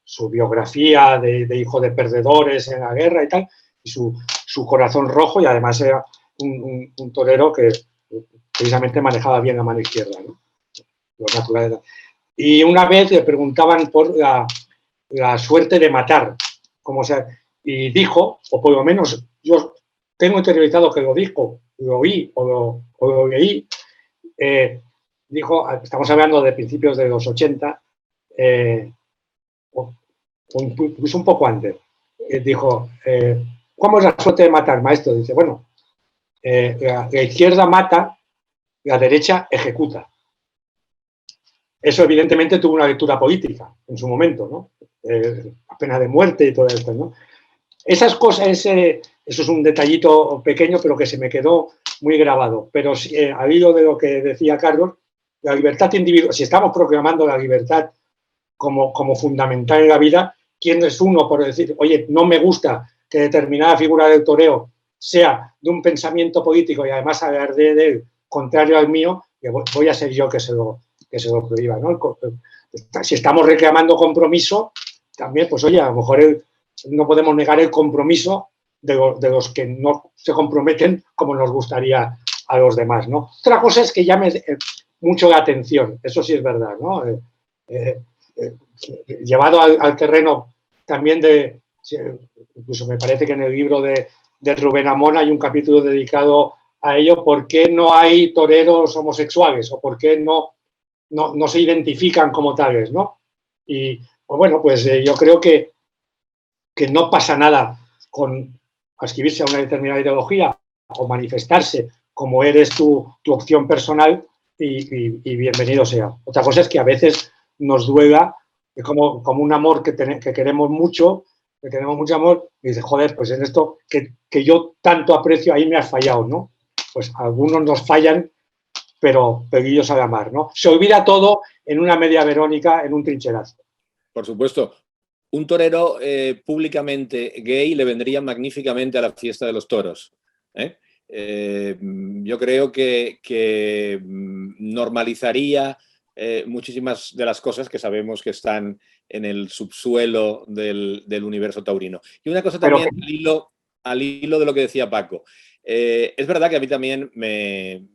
su biografía de hijo de perdedores en la guerra y tal, y su corazón rojo, y además era un torero que precisamente manejaba bien la mano izquierda, ¿no? Los naturales. Y una vez le preguntaban por la suerte de matar, como sea, y dijo, o por lo menos yo tengo interiorizado que lo dijo, lo oí o lo leí, dijo, estamos hablando de principios de los 80, o incluso un poco antes, dijo, ¿cómo es la suerte de matar, maestro? Dice, bueno, la izquierda mata, la derecha ejecuta. Eso evidentemente tuvo una lectura política en su momento, ¿no? La pena de muerte y todo esto, ¿no? Esas cosas, eso es un detallito pequeño, pero que se me quedó muy grabado. Pero al hilo de lo que decía Carlos, la libertad individual, si estamos proclamando la libertad como fundamental en la vida, ¿quién es uno por decir, oye, no me gusta que determinada figura del toreo sea de un pensamiento político y además alarde de él contrario al mío, que voy a ser yo que se lo prohíba, ¿no? Si estamos reclamando compromiso, también, pues oye, a lo mejor no podemos negar el compromiso de los que no se comprometen como nos gustaría a los demás, ¿no? Otra cosa es que llame mucho la atención, eso sí es verdad, ¿no? Llevado al terreno también incluso me parece que en el libro de Rubén Amón hay un capítulo dedicado a ello, ¿por qué no hay toreros homosexuales o por qué no se identifican como tales, ¿no? Y pues bueno, pues yo creo que no pasa nada con adscribirse a una determinada ideología o manifestarse como eres tu opción personal y bienvenido sea. Otra cosa es que a veces nos duela como un amor que queremos mucho, que tenemos mucho amor, y dices, joder, pues en esto que yo tanto aprecio, ahí me has fallado, ¿no? Pues algunos nos fallan, pero ellos saben amar, ¿no? Se olvida todo en una media Verónica, en un trincherazo. Por supuesto. Un torero públicamente gay le vendría magníficamente a la fiesta de los toros. Yo creo que normalizaría muchísimas de las cosas que sabemos que están en el subsuelo del universo taurino. Y una cosa también, al hilo de lo que decía Paco. Es verdad que a mí también me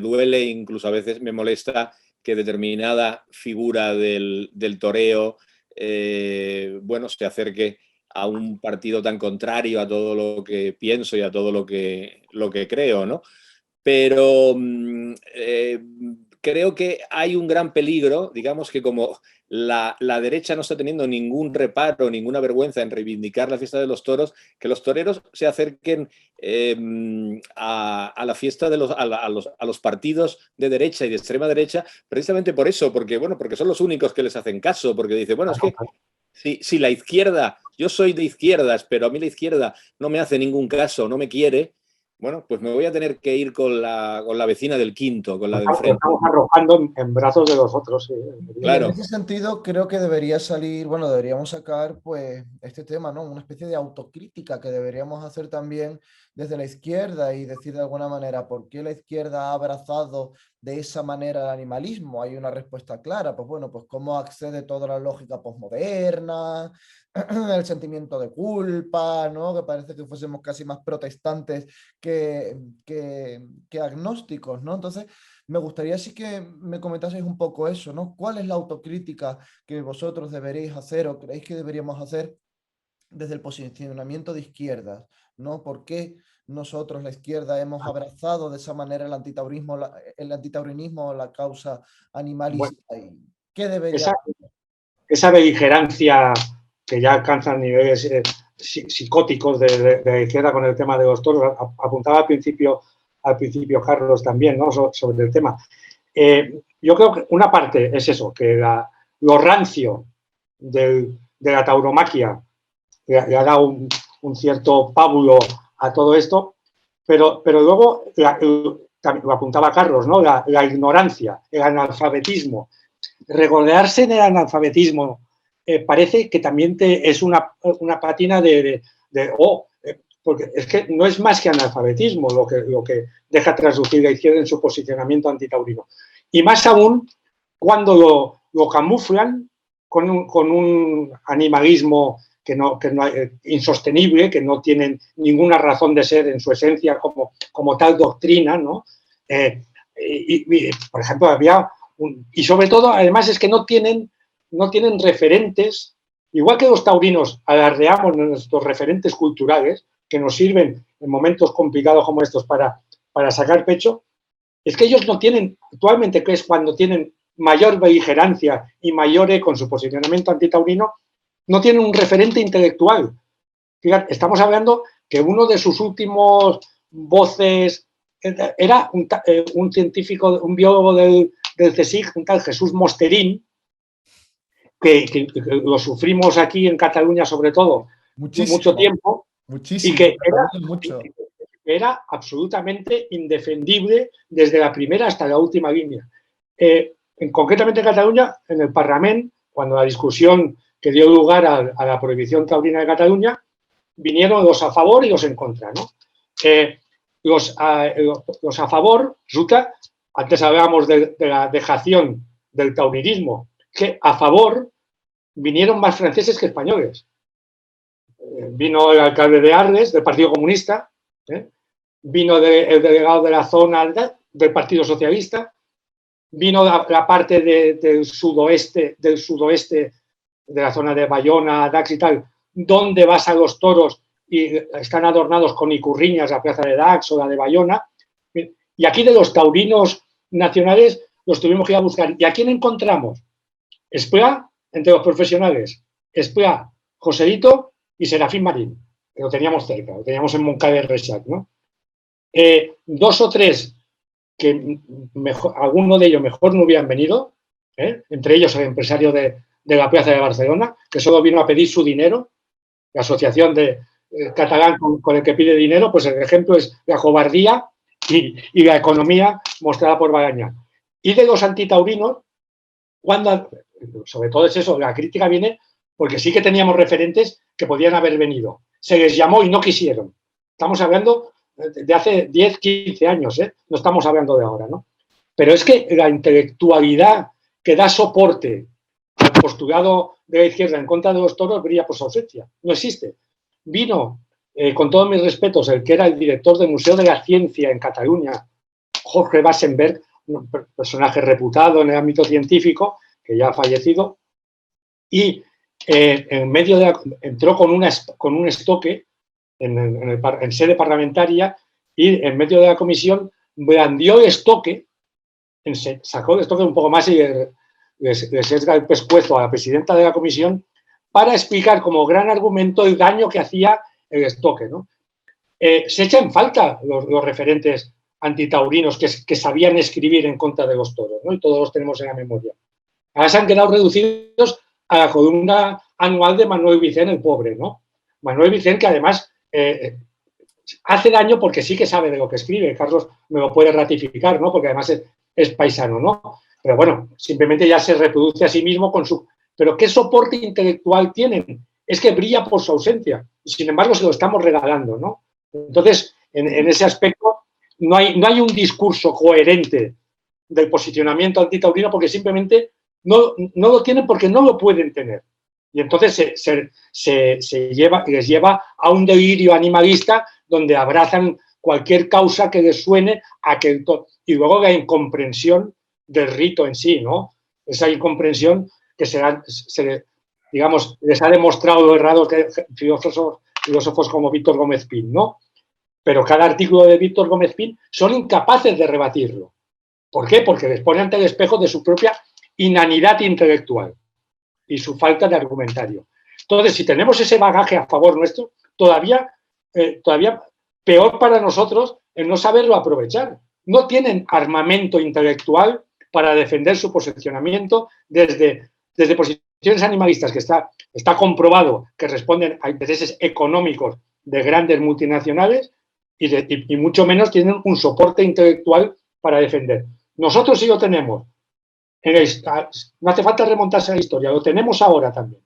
duele, incluso a veces me molesta que determinada figura del toreo se acerque a un partido tan contrario a todo lo que pienso y a todo lo que creo, ¿no? Pero creo que hay un gran peligro, digamos que como la derecha no está teniendo ningún reparo, ninguna vergüenza en reivindicar la fiesta de los toros, que los toreros se acerquen a la fiesta de a los partidos de derecha y de extrema derecha, precisamente por eso, porque son los únicos que les hacen caso, porque dice, bueno, es que si la izquierda, yo soy de izquierdas, pero a mí la izquierda no me hace ningún caso, no me quiere, bueno, pues me voy a tener que ir con la vecina del quinto, con la de enfrente. Estamos arrojando en brazos de los otros. Sí. Claro. En ese sentido, creo que deberíamos sacar pues este tema, ¿no? Una especie de autocrítica que deberíamos hacer también desde la izquierda y decir de alguna manera por qué la izquierda ha abrazado de esa manera al animalismo? Hay una respuesta clara, pues bueno, pues cómo accede toda la lógica posmoderna, el sentimiento de culpa, ¿no? Que parece que fuésemos casi más protestantes que agnósticos, ¿no? Entonces, me gustaría sí que me comentaseis un poco eso, ¿no? ¿Cuál es la autocrítica que vosotros deberéis hacer o creéis que deberíamos hacer desde el posicionamiento de izquierdas, ¿no? ¿Por qué nosotros, la izquierda, hemos abrazado de esa manera el antitaurinismo, la causa Bueno, animalista? ¿Y qué debería esa beligerancia que ya alcanza niveles psicóticos de la izquierda con el tema de los toros, apuntaba al principio Carlos también, ¿no? Sobre el tema. Yo creo que una parte es eso, que lo rancio de la tauromaquia le ha dado un cierto pábulo a todo esto, pero luego, también lo apuntaba Carlos, ¿no? La ignorancia, el analfabetismo. Regodearse en el analfabetismo parece que también es una pátina porque es que no es más que analfabetismo lo que deja traslucir la izquierda en su posicionamiento antitaurino. Y más aún cuando lo camuflan con un animalismo que no insostenible, que no tienen ninguna razón de ser en su esencia como tal doctrina, ¿no? Por ejemplo, y sobre todo, además, es que no tienen referentes, igual que los taurinos alardeamos nuestros referentes culturales, que nos sirven en momentos complicados como estos para sacar pecho, es que ellos no tienen, actualmente, que es cuando tienen mayor beligerancia y mayor eco en su posicionamiento antitaurino, no tienen un referente intelectual. Fíjate, estamos hablando que uno de sus últimos voces era un científico, un biólogo del CSIC, un tal Jesús Mosterín, que lo sufrimos aquí en Cataluña sobre todo mucho tiempo, muchísimo, y que mucho. era absolutamente indefendible desde la primera hasta la última línea. Concretamente en Cataluña, en el Parlamento, cuando la discusión que dio lugar a la prohibición taurina de Cataluña, vinieron los a favor y los en contra, ¿no? Los a favor, resulta, antes hablábamos de la dejación del taurinismo, que a favor vinieron más franceses que españoles. Vino el alcalde de Arles, del Partido Comunista, vino el delegado de la zona del Partido Socialista, vino la parte del sudoeste, de la zona de Bayona, Dax y tal, donde vas a los toros y están adornados con icurriñas la plaza de Dax o la de Bayona. Y aquí de los taurinos nacionales los tuvimos que ir a buscar. ¿Y a quién encontramos? Esplá, entre los profesionales, Esplá, Joselito y Serafín Marín, que lo teníamos cerca, lo teníamos en Moncada de Reixac, ¿no? Dos o tres que alguno de ellos mejor no hubieran venido, entre ellos el empresario de la Plaza de Barcelona, que solo vino a pedir su dinero, la asociación catalán con el que pide dinero, pues el ejemplo es la cobardía y la economía mostrada por Bagaña. Y de los antitaurinos, sobre todo es eso, la crítica viene porque sí que teníamos referentes que podían haber venido. Se les llamó y no quisieron. Estamos hablando de hace 10, 15 años, no estamos hablando de ahora, ¿no? Pero es que la intelectualidad que da soporte al postulado de la izquierda en contra de los toros brilla por su ausencia. No existe. Vino, con todos mis respetos, el que era el director del Museo de la Ciencia en Cataluña, Jorge Basenberg, un personaje reputado en el ámbito científico, que ya ha fallecido, y en medio entró con un estoque en sede parlamentaria y en medio de la comisión blandió el estoque, sacó el estoque un poco más y le sesga el pescuezo a la presidenta de la comisión para explicar como gran argumento el daño que hacía el estoque, ¿no? Se echan en falta los referentes antitaurinos que sabían escribir en contra de los toros, ¿no? Y todos los tenemos en la memoria. Ahora se han quedado reducidos a la columna anual de Manuel Vicent, el pobre, ¿no? Manuel Vicent, que además hace daño porque sí que sabe de lo que escribe. Carlos me lo puede ratificar, ¿no? Porque además es paisano, ¿no? Pero bueno, simplemente ya se reproduce a sí mismo con su... Pero ¿qué soporte intelectual tienen? Es que brilla por su ausencia. Sin embargo, se lo estamos regalando, ¿no? Entonces, en ese aspecto, no hay un discurso coherente del posicionamiento antitaurino porque simplemente no lo tienen porque no lo pueden tener. Y entonces les lleva a un delirio animalista donde abrazan cualquier causa que les suene y luego la incomprensión del rito en sí, ¿no? Esa incomprensión que digamos, les ha demostrado lo errado que filósofos como Víctor Gómez Pin, ¿no? Pero cada artículo de Víctor Gómez Pin son incapaces de rebatirlo. ¿Por qué? Porque les pone ante el espejo de su propia inanidad intelectual y su falta de argumentario. Entonces, si tenemos ese bagaje a favor nuestro, todavía peor para nosotros el no saberlo aprovechar. No tienen armamento intelectual para defender su posicionamiento desde posiciones animalistas que está comprobado que responden a intereses económicos de grandes multinacionales y mucho menos tienen un soporte intelectual para defender. Nosotros sí lo tenemos. No hace falta remontarse a la historia, lo tenemos ahora también.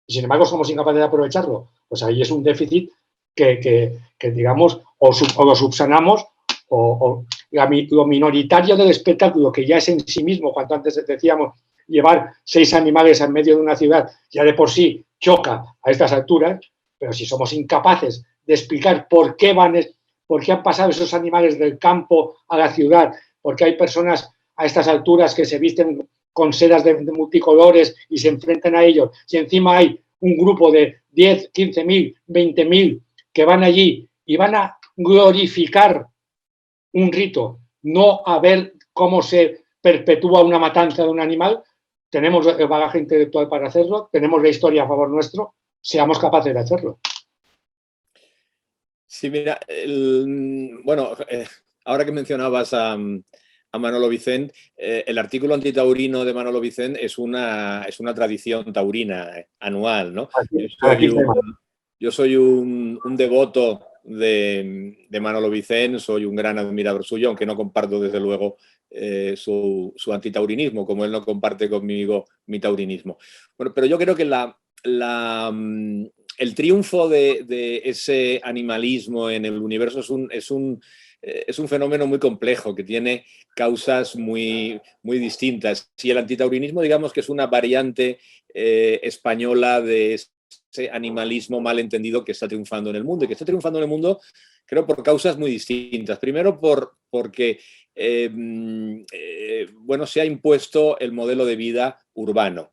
Y sin embargo somos incapaces de aprovecharlo. Pues ahí es un déficit que digamos, o lo subsanamos o lo minoritario del espectáculo, que ya es en sí mismo, cuanto antes decíamos, llevar 6 animales en medio de una ciudad, ya de por sí choca a estas alturas, pero si somos incapaces de explicar por qué han pasado esos animales del campo a la ciudad, por qué hay personas a estas alturas que se visten con sedas de multicolores y se enfrentan a ellos, si encima hay un grupo de 10, 15.000, 20.000 que van allí y van a glorificar un rito, no a ver cómo se perpetúa una matanza de un animal, tenemos el bagaje intelectual para hacerlo, tenemos la historia a favor nuestro, seamos capaces de hacerlo. Sí, mira, ahora que mencionabas a Manolo Vicent, el artículo antitaurino de Manolo Vicent es una tradición taurina anual, ¿no? Yo soy un devoto de Manolo Vicent, soy un gran admirador suyo, aunque no comparto desde luego su antitaurinismo, como él no comparte conmigo mi taurinismo. Bueno, pero yo creo que el triunfo de ese animalismo en el universo es un fenómeno muy complejo que tiene causas muy, muy distintas. Y el antitaurinismo, digamos que es una variante española de ese animalismo mal entendido que está triunfando en el mundo y que está triunfando en el mundo, creo, por causas muy distintas. Primero, porque se ha impuesto el modelo de vida urbano.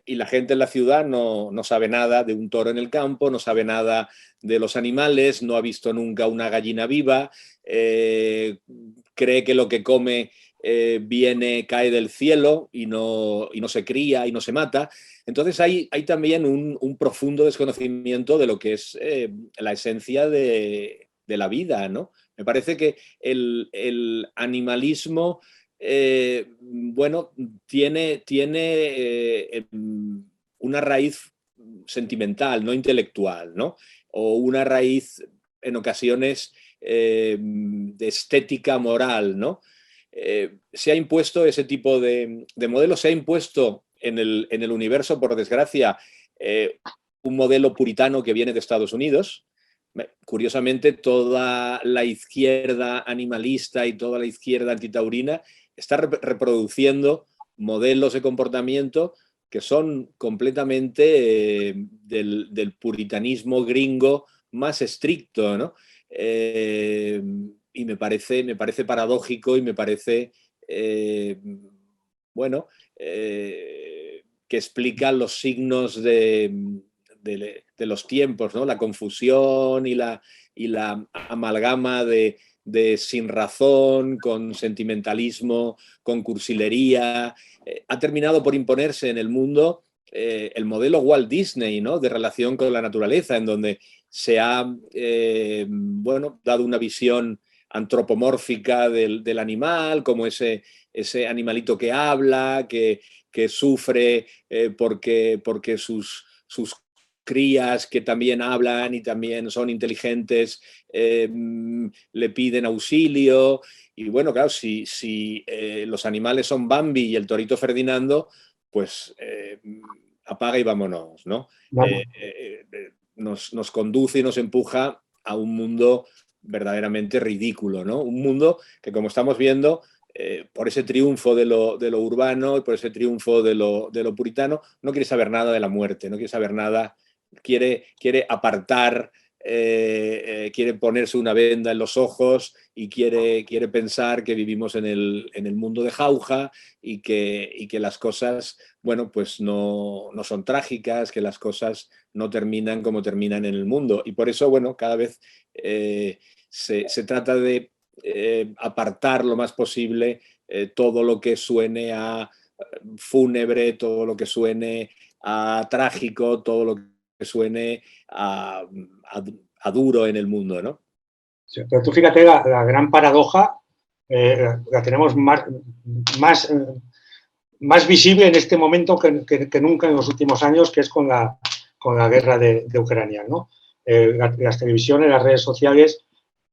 Y la gente en la ciudad no sabe nada de un toro en el campo, no sabe nada de los animales, no ha visto nunca una gallina viva, cree que lo que come cae del cielo y no se cría y no se mata. Entonces hay también un profundo desconocimiento de lo que es la esencia de la vida, ¿no? Me parece que el animalismo tiene una raíz sentimental, no intelectual, ¿no? O una raíz, en ocasiones, de estética moral, ¿no? Se ha impuesto ese tipo de modelo, se ha impuesto en el universo, por desgracia, un modelo puritano que viene de Estados Unidos. Curiosamente, toda la izquierda animalista y toda la izquierda antitaurina está reproduciendo modelos de comportamiento que son completamente del puritanismo gringo más estricto, ¿no? Y me parece paradójico y me parece, que explica los signos de los tiempos, ¿no? La confusión y la amalgama de sin razón, con sentimentalismo, con cursilería. Ha terminado por imponerse en el mundo el modelo Walt Disney, ¿no? De relación con la naturaleza, en donde se ha dado una visión antropomórfica del animal, como ese animalito que habla, que sufre porque sus crías que también hablan y también son inteligentes le piden auxilio. Y bueno, claro, si los animales son Bambi y el torito Ferdinando, pues apaga y vámonos, ¿no? Nos conduce y nos empuja a un mundo verdaderamente ridículo, ¿no? Un mundo que, como estamos viendo, por ese triunfo de lo urbano y por ese triunfo de lo puritano, no quiere saber nada de la muerte, no quiere saber nada, quiere apartar, quiere ponerse una venda en los ojos y quiere pensar que vivimos en el mundo de jauja y que las cosas, bueno, pues no son trágicas, que las cosas no terminan como terminan en el mundo. Y por eso, bueno, cada vez se trata de apartar lo más posible todo lo que suene a fúnebre, todo lo que suene a trágico, todo lo que suene a duro en el mundo, ¿no? Sí, pero tú fíjate la gran paradoja, la tenemos más visible en este momento que nunca en los últimos años, que es con la guerra de Ucrania, ¿no? Las televisiones, las redes sociales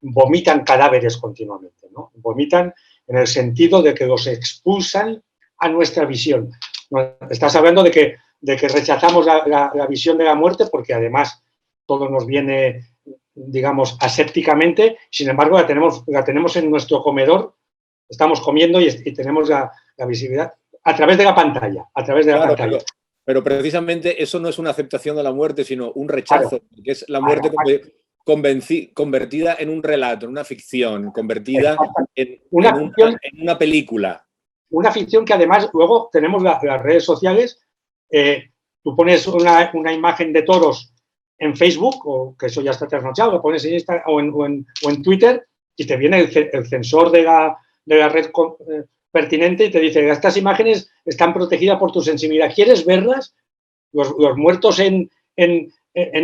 vomitan cadáveres continuamente, ¿no? Vomitan en el sentido de que los expulsan a nuestra visión. Estás hablando de que rechazamos la visión de la muerte porque además todo nos viene, digamos, asépticamente, sin embargo la tenemos en nuestro comedor, estamos comiendo y tenemos la visibilidad a través de la pantalla, Claro, pero precisamente eso no es una aceptación de la muerte, sino un rechazo, claro, que es la muerte convertida en un relato, en una ficción, convertida en una película. Una ficción que además luego tenemos las redes sociales. Tú pones una imagen de toros en Facebook, o que eso ya está trasnochado, lo pones en Instagram o en Twitter y te viene el censor de la red pertinente y te dice, estas imágenes están protegidas por tu sensibilidad. ¿Quieres verlas? Los muertos en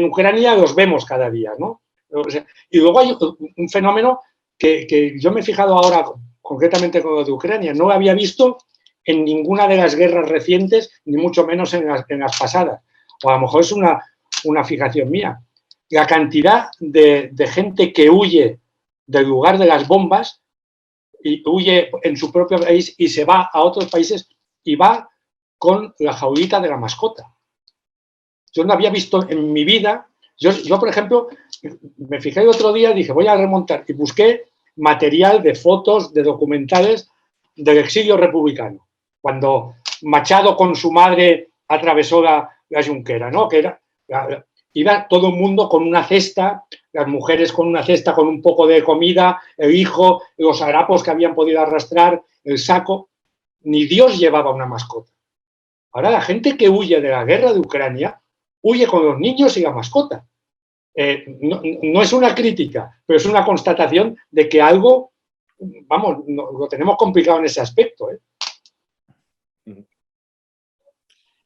Ucrania los vemos cada día, ¿no? O sea, y luego hay un fenómeno que yo me he fijado ahora concretamente con lo de Ucrania. No lo había visto en ninguna de las guerras recientes, ni mucho menos en las pasadas. O a lo mejor es una fijación mía. La cantidad de gente que huye del lugar de las bombas y huye en su propio país y se va a otros países y va con la jaulita de la mascota. Yo no había visto en mi vida, yo por ejemplo, me fijé el otro día, dije, voy a remontar y busqué material de fotos, de documentales del exilio republicano, cuando Machado con su madre atravesó la Junquera, ¿no? Que iba todo el mundo con una cesta, las mujeres con una cesta con un poco de comida, el hijo, los harapos que habían podido arrastrar, el saco. Ni Dios llevaba una mascota. Ahora la gente que huye de la guerra de Ucrania huye con los niños y la mascota. No es una crítica, pero es una constatación de que algo, vamos, lo tenemos complicado en ese aspecto.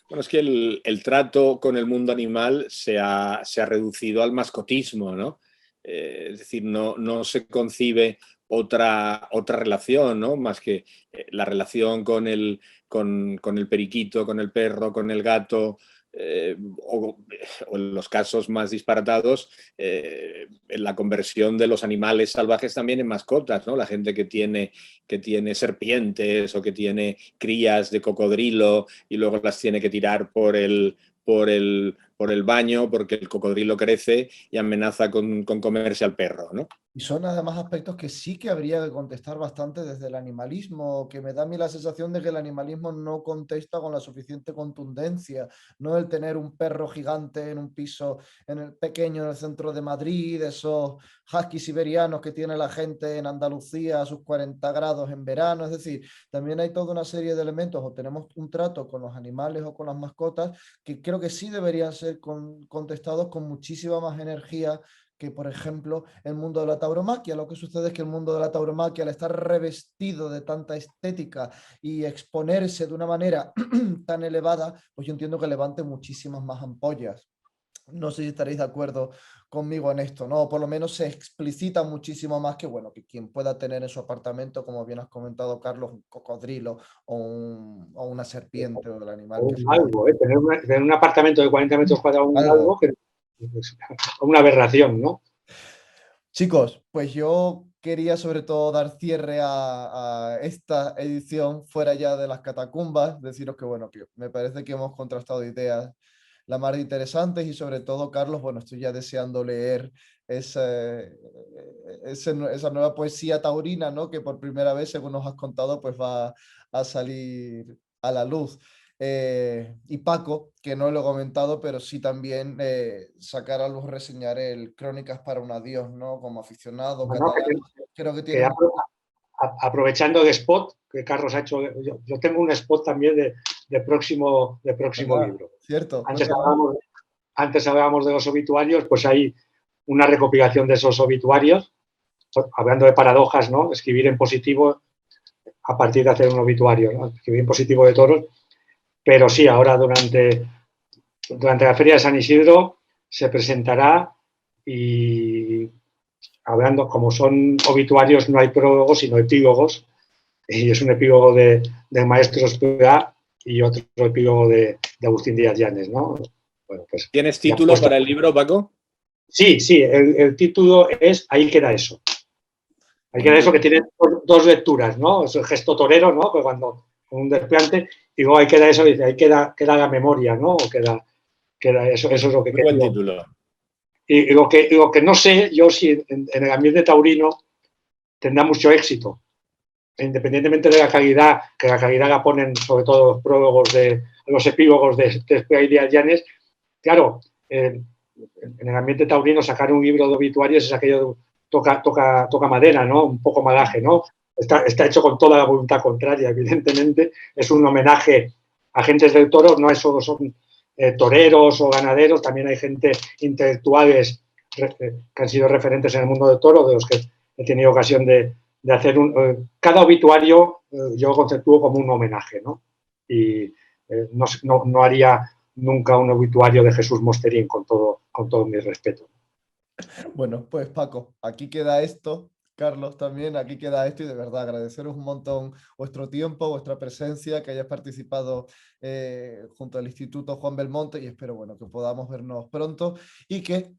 Bueno, es que el trato con el mundo animal se ha reducido al mascotismo, ¿no? Es decir, no se concibe otra relación, ¿no? Más que la relación con el periquito, con el perro, con el gato, o en los casos más disparatados, en la conversión de los animales salvajes también en mascotas, ¿no? La gente que tiene serpientes o que tiene crías de cocodrilo y luego las tiene que tirar por el baño porque el cocodrilo crece y amenaza con comerse al perro, ¿no? Y son además aspectos que sí que habría que contestar bastante desde el animalismo, que me da a mí la sensación de que el animalismo no contesta con la suficiente contundencia. No el tener un perro gigante en un piso pequeño en el centro de Madrid, esos huskies siberianos que tiene la gente en Andalucía a sus 40 grados en verano. Es decir, también hay toda una serie de elementos, o tenemos un trato con los animales o con las mascotas, que creo que sí deberían ser contestados con muchísima más energía que, por ejemplo, el mundo de la tauromaquia. Lo que sucede es que el mundo de la tauromaquia, al estar revestido de tanta estética y exponerse de una manera tan elevada, pues yo entiendo que levante muchísimas más ampollas. No sé si estaréis de acuerdo conmigo en esto, ¿no? O por lo menos se explicita muchísimo más que, bueno, que quien pueda tener en su apartamento, como bien has comentado, Carlos, un cocodrilo o una serpiente o el animal o un algo, tener un apartamento de 40 metros cuadrados, algo que es una aberración, ¿no? Chicos, pues yo quería sobre todo dar cierre a esta edición fuera ya de las catacumbas, deciros que bueno, que me parece que hemos contrastado ideas la mar de interesantes y sobre todo, Carlos, bueno, estoy ya deseando leer esa nueva poesía taurina, ¿no? Que por primera vez, según nos has contado, pues va a salir a la luz. Y Paco, que no lo he comentado, pero sí también sacar a luz, reseñar el Crónicas para un adiós, ¿no? Como aficionado Bueno, catalán, creo que tiene... aprovechando el spot que Carlos ha hecho, yo tengo un spot también de próximo libro. Cierto. Antes hablábamos de los obituarios, pues hay una recopilación de esos obituarios, hablando de paradojas, ¿no? Escribir en positivo a partir de hacer un obituario, ¿no? Escribir en positivo de toros. Pero sí, ahora durante la Feria de San Isidro se presentará y hablando, como son obituarios, no hay prólogos, sino epílogos. Y es un epílogo del maestro Esplá y otro epílogo de Agustín Díaz Llanes, ¿no? Bueno, pues, ¿tienes título para el libro, Paco? Sí, el título es Ahí queda eso. Ahí queda eso, que tiene dos lecturas, ¿no? Es el gesto torero, ¿no? Que cuando con un desplante, y luego ahí queda eso, dice, ahí queda la memoria, ¿no? O queda eso es lo que Muy buen título. Y lo que no sé, yo si en el ambiente taurino tendrá mucho éxito, independientemente de la calidad, que la calidad la ponen sobre todo los prólogos los epílogos de Esplá y Díaz Llanes. Claro, en el ambiente taurino sacar un libro de obituarios es aquello de toca madera, ¿no? Un poco malaje, ¿no? Está hecho con toda la voluntad contraria, evidentemente. Es un homenaje a gentes del toro, no solo son toreros o ganaderos, también hay gente intelectuales que han sido referentes en el mundo del toro, de los que he tenido ocasión de hacer cada obituario yo lo conceptúo como un homenaje, ¿no? Y no haría nunca un obituario de Jesús Mosterín, con todo mi respeto. Bueno, pues Paco, aquí queda esto. Carlos también, aquí queda esto y de verdad agradeceros un montón vuestro tiempo, vuestra presencia, que hayáis participado junto al Instituto Juan Belmonte y espero, bueno, que podamos vernos pronto y que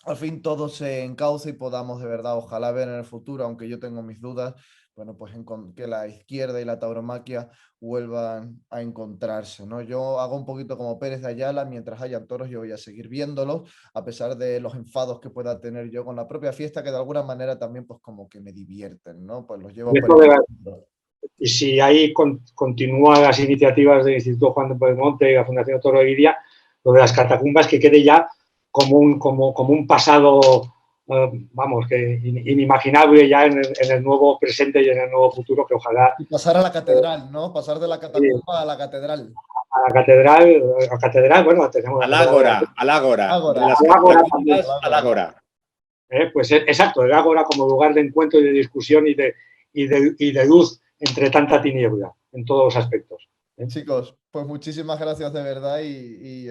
al fin todo se encauce y podamos de verdad, ojalá ver en el futuro, aunque yo tengo mis dudas, bueno, pues que la izquierda y la tauromaquia vuelvan a encontrarse, ¿no? Yo hago un poquito como Pérez de Ayala, mientras hayan toros yo voy a seguir viéndolos, a pesar de los enfados que pueda tener yo con la propia fiesta, que de alguna manera también pues como que me divierten, ¿no? Pues los llevo por el... Y si ahí continúan las iniciativas del Instituto Juan de Belmonte y la Fundación Toro de Lidia, lo de las catacumbas, que quede ya como un pasado, vamos, que inimaginable ya en el nuevo presente y en el nuevo futuro, que ojalá... Y pasar a la catedral, ¿no? Pasar de la catacumba a la catedral. A la catedral, bueno, tenemos... Al ágora. De las catacumbas al ágora. Pues exacto, el ágora como lugar de encuentro y de discusión y de luz entre tanta tiniebla, en todos los aspectos. Chicos, pues muchísimas gracias de verdad y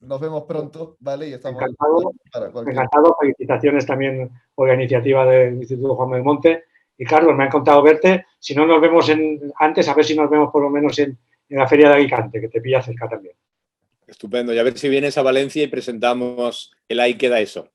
nos vemos pronto, ¿vale? Y estamos encantado, felicitaciones también por la iniciativa del Instituto Juan Belmonte. Y Carlos, me ha encantado verte. Si no nos vemos antes, a ver si nos vemos por lo menos en la Feria de Alicante, que te pilla cerca también. Estupendo, y a ver si vienes a Valencia y presentamos el Ahí queda eso.